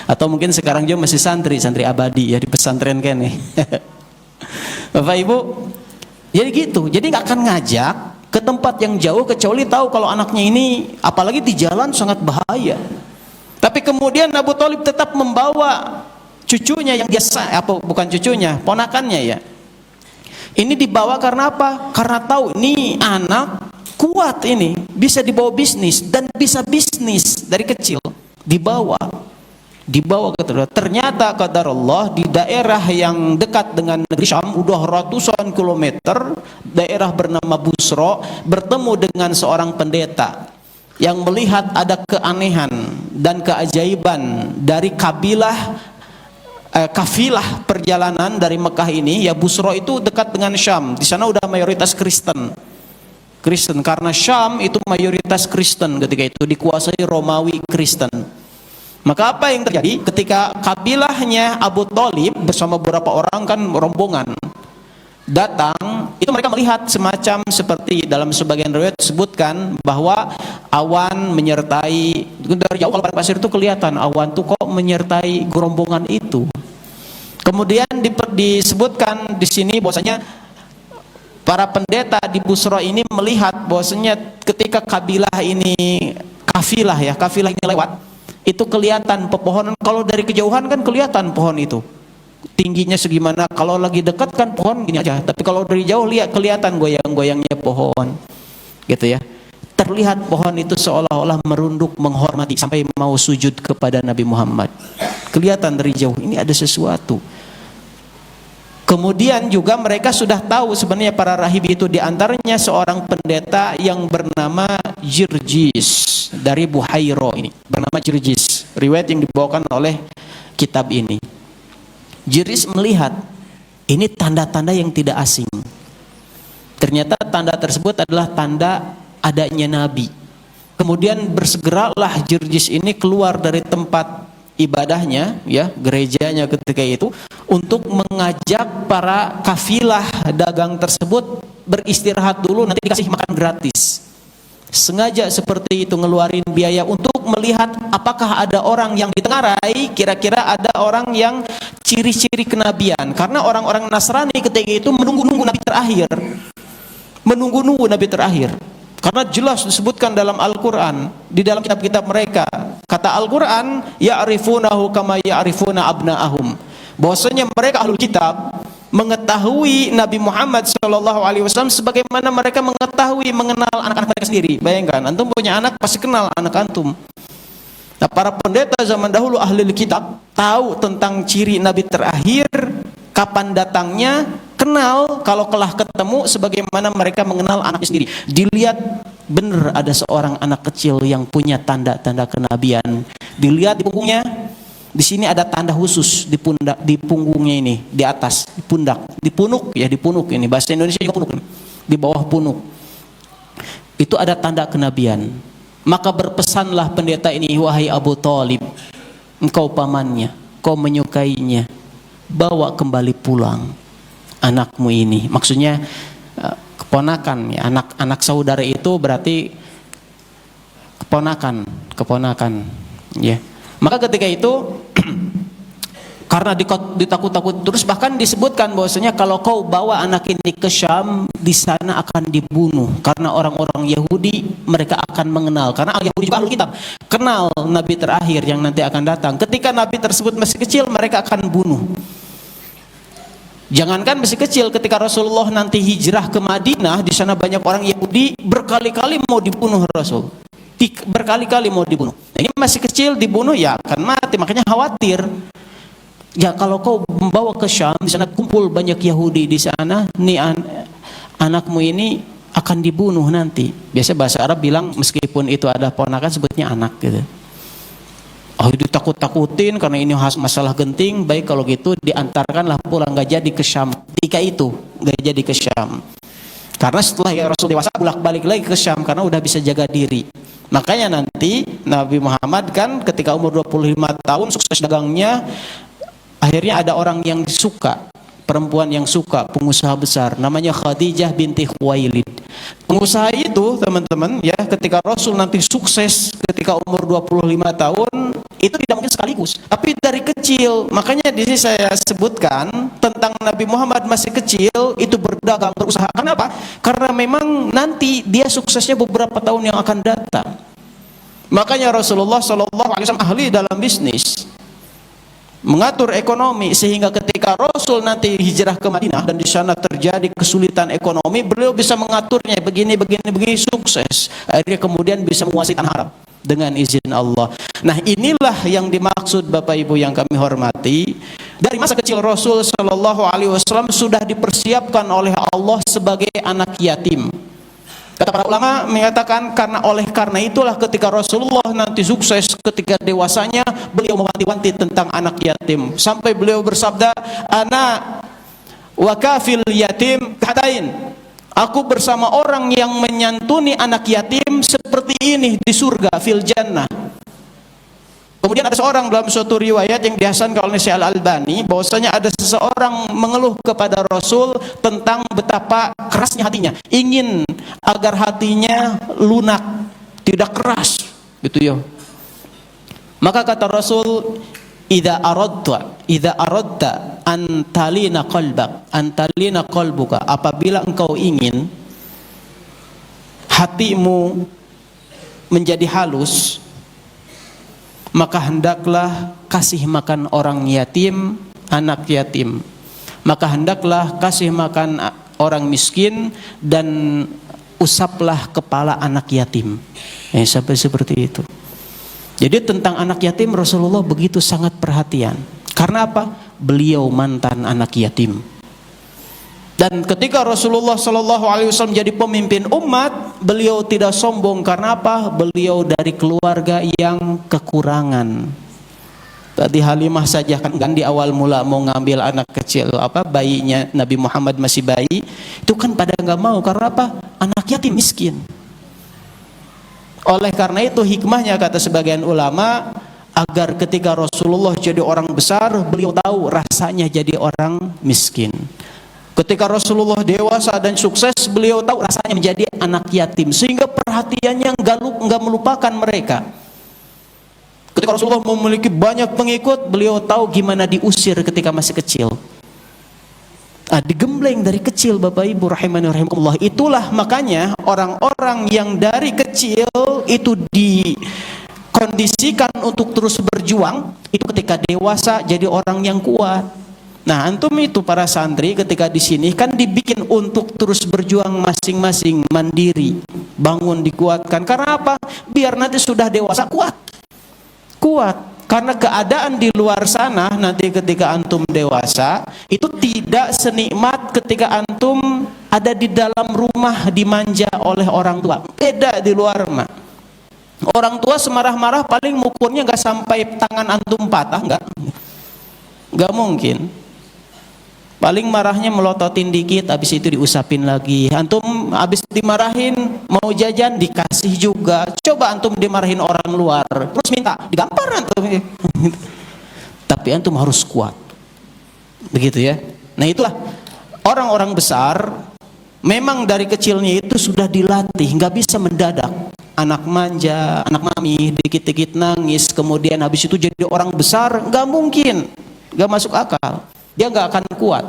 Atau mungkin sekarang juga masih santri abadi ya di pesantren kan nih. Bapak Ibu, jadi gitu. Jadi nggak akan ngajak ke tempat yang jauh kecuali tahu kalau anaknya ini apalagi di jalan sangat bahaya. Tapi kemudian Abu Thalib tetap membawa cucunya yang biasa, bukan cucunya, ponakannya ya. Ini dibawa karena apa? Karena tahu ini anak kuat, ini bisa dibawa bisnis dan bisa bisnis dari kecil. Dibawa ke ternyata qadarullah di daerah yang dekat dengan negeri Syam, udah ratusan kilometer, daerah bernama Busra, bertemu dengan seorang pendeta yang melihat ada keanehan dan keajaiban dari kafilah perjalanan dari Mekah ini. Ya, Busra itu dekat dengan Syam, di sana udah mayoritas Kristen. Kristen, karena Syam itu mayoritas Kristen ketika itu, dikuasai Romawi Kristen. Maka apa yang terjadi ketika kabilahnya Abu Thalib bersama beberapa orang kan rombongan datang, itu mereka melihat semacam seperti dalam sebagian riwayat disebutkan bahwa awan menyertai, dari jauh kalau padang pasir itu kelihatan awan tuh kok menyertai gerombongan itu. Kemudian disebutkan di sini bahwasanya para pendeta di Busra ini melihat bahwasanya ketika kafilah ini lewat, itu kelihatan pepohonan. Kalau dari kejauhan kan kelihatan pohon itu tingginya segimana, kalau lagi dekat kan pohon gini aja, tapi kalau dari jauh lihat kelihatan goyang-goyangnya pohon gitu ya. Terlihat pohon itu seolah-olah merunduk menghormati sampai mau sujud kepada Nabi Muhammad. Kelihatan dari jauh ini ada sesuatu. Kemudian juga mereka sudah tahu sebenarnya para rahib itu, diantaranya seorang pendeta yang bernama Jirjis dari Buhairo, ini bernama Jirjis, riwayat yang dibawakan oleh kitab ini. Jirjis melihat ini tanda-tanda yang tidak asing. Ternyata tanda tersebut adalah tanda adanya Nabi. Kemudian bersegeralah Jirjis ini keluar dari tempat ibadahnya, ya, gerejanya ketika itu, untuk mengajak para kafilah dagang tersebut beristirahat dulu, nanti dikasih makan gratis. Sengaja seperti itu, ngeluarin biaya untuk melihat apakah ada orang yang ditengarai, kira-kira ada orang yang ciri-ciri kenabian. Karena orang-orang Nasrani ketika itu menunggu-nunggu Nabi terakhir, menunggu-nunggu Nabi terakhir. Karena jelas disebutkan dalam Al-Quran, di dalam kitab-kitab mereka, kata Al-Quran, ya'rifunahu kama ya'rifuna abna'ahum, bahwasanya mereka ahlul kitab mengetahui Nabi Muhammad SAW sebagaimana mereka mengenal anak-anak mereka sendiri. Bayangkan, antum punya anak pasti kenal anak antum. Nah, para pendeta zaman dahulu ahli kitab tahu tentang ciri Nabi terakhir, kapan datangnya, kenal kalau telah ketemu sebagaimana mereka mengenal anaknya sendiri. Dilihat benar ada seorang anak kecil yang punya tanda-tanda kenabian. Dilihat di punggungnya, di sini ada tanda khusus di pundak, di punggungnya ini, di atas, di pundak, di punuk ya, di punuk ini. Bahasa Indonesia juga punuk. Di bawah punuk. Itu ada tanda kenabian. Maka berpesanlah pendeta ini, wahai Abu Thalib, engkau pamannya, kau menyukainya, bawa kembali pulang anakmu ini. Maksudnya keponakan ya, anak saudara itu berarti keponakan ya. Maka ketika itu karena ditakut-takut terus, bahkan disebutkan bahwasanya kalau kau bawa anak ini ke Syam, di sana akan dibunuh, karena orang-orang Yahudi mereka akan mengenal, karena Yahudi juga ahli kitab, kenal Nabi terakhir yang nanti akan datang. Ketika Nabi tersebut masih kecil, mereka akan bunuh. Jangankan masih kecil, ketika Rasulullah nanti hijrah ke Madinah, di sana banyak orang Yahudi, berkali-kali mau dibunuh Rasul. Berkali-kali mau dibunuh. Ini masih kecil dibunuh ya akan mati, makanya khawatir. Ya kalau kau membawa ke Syam, di sana kumpul banyak Yahudi di sana, nih anakmu ini akan dibunuh nanti. Biasa bahasa Arab bilang meskipun itu ada ponakan sebutnya anak gitu. Oh, ditakut-takutin karena ini masalah genting. Baik kalau gitu diantarkanlah pulang, gak jadi ke Syam. Ketika itu gak jadi ke Syam. Karena setelah ya Rasul dewasa bolak-balik lagi ke Syam karena udah bisa jaga diri. Makanya nanti Nabi Muhammad kan ketika umur 25 tahun sukses dagangnya, akhirnya ada orang yang suka, perempuan yang suka, pengusaha besar, namanya Khadijah binti Khuwailid. Pengusaha itu teman-teman ya, ketika Rasul nanti sukses ketika umur 25 tahun, itu tidak mungkin sekaligus, tapi dari kecil. Makanya di sini saya sebutkan tentang Nabi Muhammad masih kecil itu berdagang, berusaha. Kenapa? Karena memang nanti dia suksesnya beberapa tahun yang akan datang. Makanya Rasulullah SAW ahli dalam bisnis, mengatur ekonomi, sehingga ketika Rasul nanti hijrah ke Madinah dan di sana terjadi kesulitan ekonomi, beliau bisa mengaturnya begini sukses. Akhirnya kemudian bisa menguasai tanah Arab dengan izin Allah. Nah, inilah yang dimaksud Bapak Ibu yang kami hormati. Dari masa kecil Rasul Shallallahu Alaihi Wasallam sudah dipersiapkan oleh Allah sebagai anak yatim. Kata para ulama mengatakan karena itulah ketika Rasulullah nanti sukses, ketika dewasanya beliau mewanti-wanti tentang anak yatim, sampai beliau bersabda, ana wa kafil yatim katain, Aku bersama orang yang menyantuni anak yatim seperti ini di surga, fil jannah. Kemudian ada seorang dalam suatu riwayat yang dihasankan oleh Syekh Al-Albani, bahwasanya ada seseorang mengeluh kepada Rasul tentang betapa kerasnya hatinya, ingin agar hatinya lunak, tidak keras, gitu ya. Maka kata Rasul, idza aradta an talina qalbuka, apabila engkau ingin hatimu menjadi halus, maka hendaklah kasih makan orang yatim, anak yatim. Maka hendaklah kasih makan orang miskin dan usaplah kepala anak yatim. Sampai seperti itu. Jadi tentang anak yatim Rasulullah begitu sangat perhatian. Karena apa? Beliau mantan anak yatim. Dan ketika Rasulullah SAW jadi pemimpin umat, beliau tidak sombong. Karena apa? Beliau dari keluarga yang kekurangan. Tadi Halimah saja kan di awal mula mau ngambil anak kecil, bayinya Nabi Muhammad masih bayi, itu kan pada nggak mau. Karena apa? Anak yatim miskin. Oleh karena itu hikmahnya kata sebagian ulama, agar ketika Rasulullah jadi orang besar, beliau tahu rasanya jadi orang miskin. Ketika Rasulullah dewasa dan sukses, beliau tahu rasanya menjadi anak yatim, sehingga perhatiannya enggak melupakan mereka. Ketika Rasulullah memiliki banyak pengikut, beliau tahu gimana diusir ketika masih kecil. Digembleng dari kecil, Bapak Ibu rahimani rahimakumullah. Itulah makanya orang-orang yang dari kecil itu dikondisikan untuk terus berjuang, itu ketika dewasa jadi orang yang kuat. Nah, antum itu para santri ketika di sini kan dibikin untuk terus berjuang masing-masing, mandiri, bangun, dikuatkan. Karena apa? Biar nanti sudah dewasa kuat. Karena keadaan di luar sana nanti ketika antum dewasa itu tidak senikmat ketika antum ada di dalam rumah dimanja oleh orang tua. Beda di luar mah. Orang tua semarah-marah paling mukulnya nggak sampai tangan antum patah, nggak mungkin. Paling marahnya melototin dikit, habis itu diusapin lagi. Antum habis dimarahin mau jajan dikasih juga. Coba antum dimarahin orang luar terus minta, digampar antum. Tapi antum harus kuat, begitu ya. Nah itulah orang-orang besar, memang dari kecilnya itu sudah dilatih, nggak bisa mendadak. Anak manja, anak mami, dikit-dikit nangis, kemudian habis itu jadi orang besar, nggak mungkin, nggak masuk akal. Dia nggak akan kuat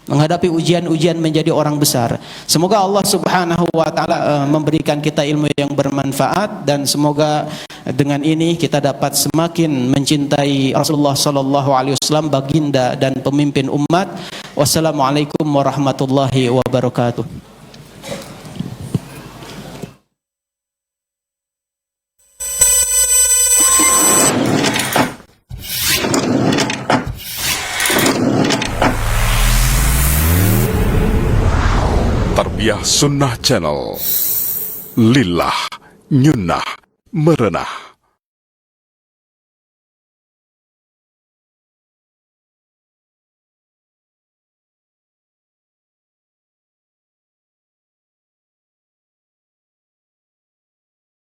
menghadapi ujian-ujian menjadi orang besar. Semoga Allah Subhanahu wa taala memberikan kita ilmu yang bermanfaat, dan semoga dengan ini kita dapat semakin mencintai Rasulullah sallallahu alaihi wasallam, baginda dan pemimpin umat. Wassalamualaikum warahmatullahi wabarakatuh. Tarbiyah Sunnah Channel. Lillah Nyunnah Merenah.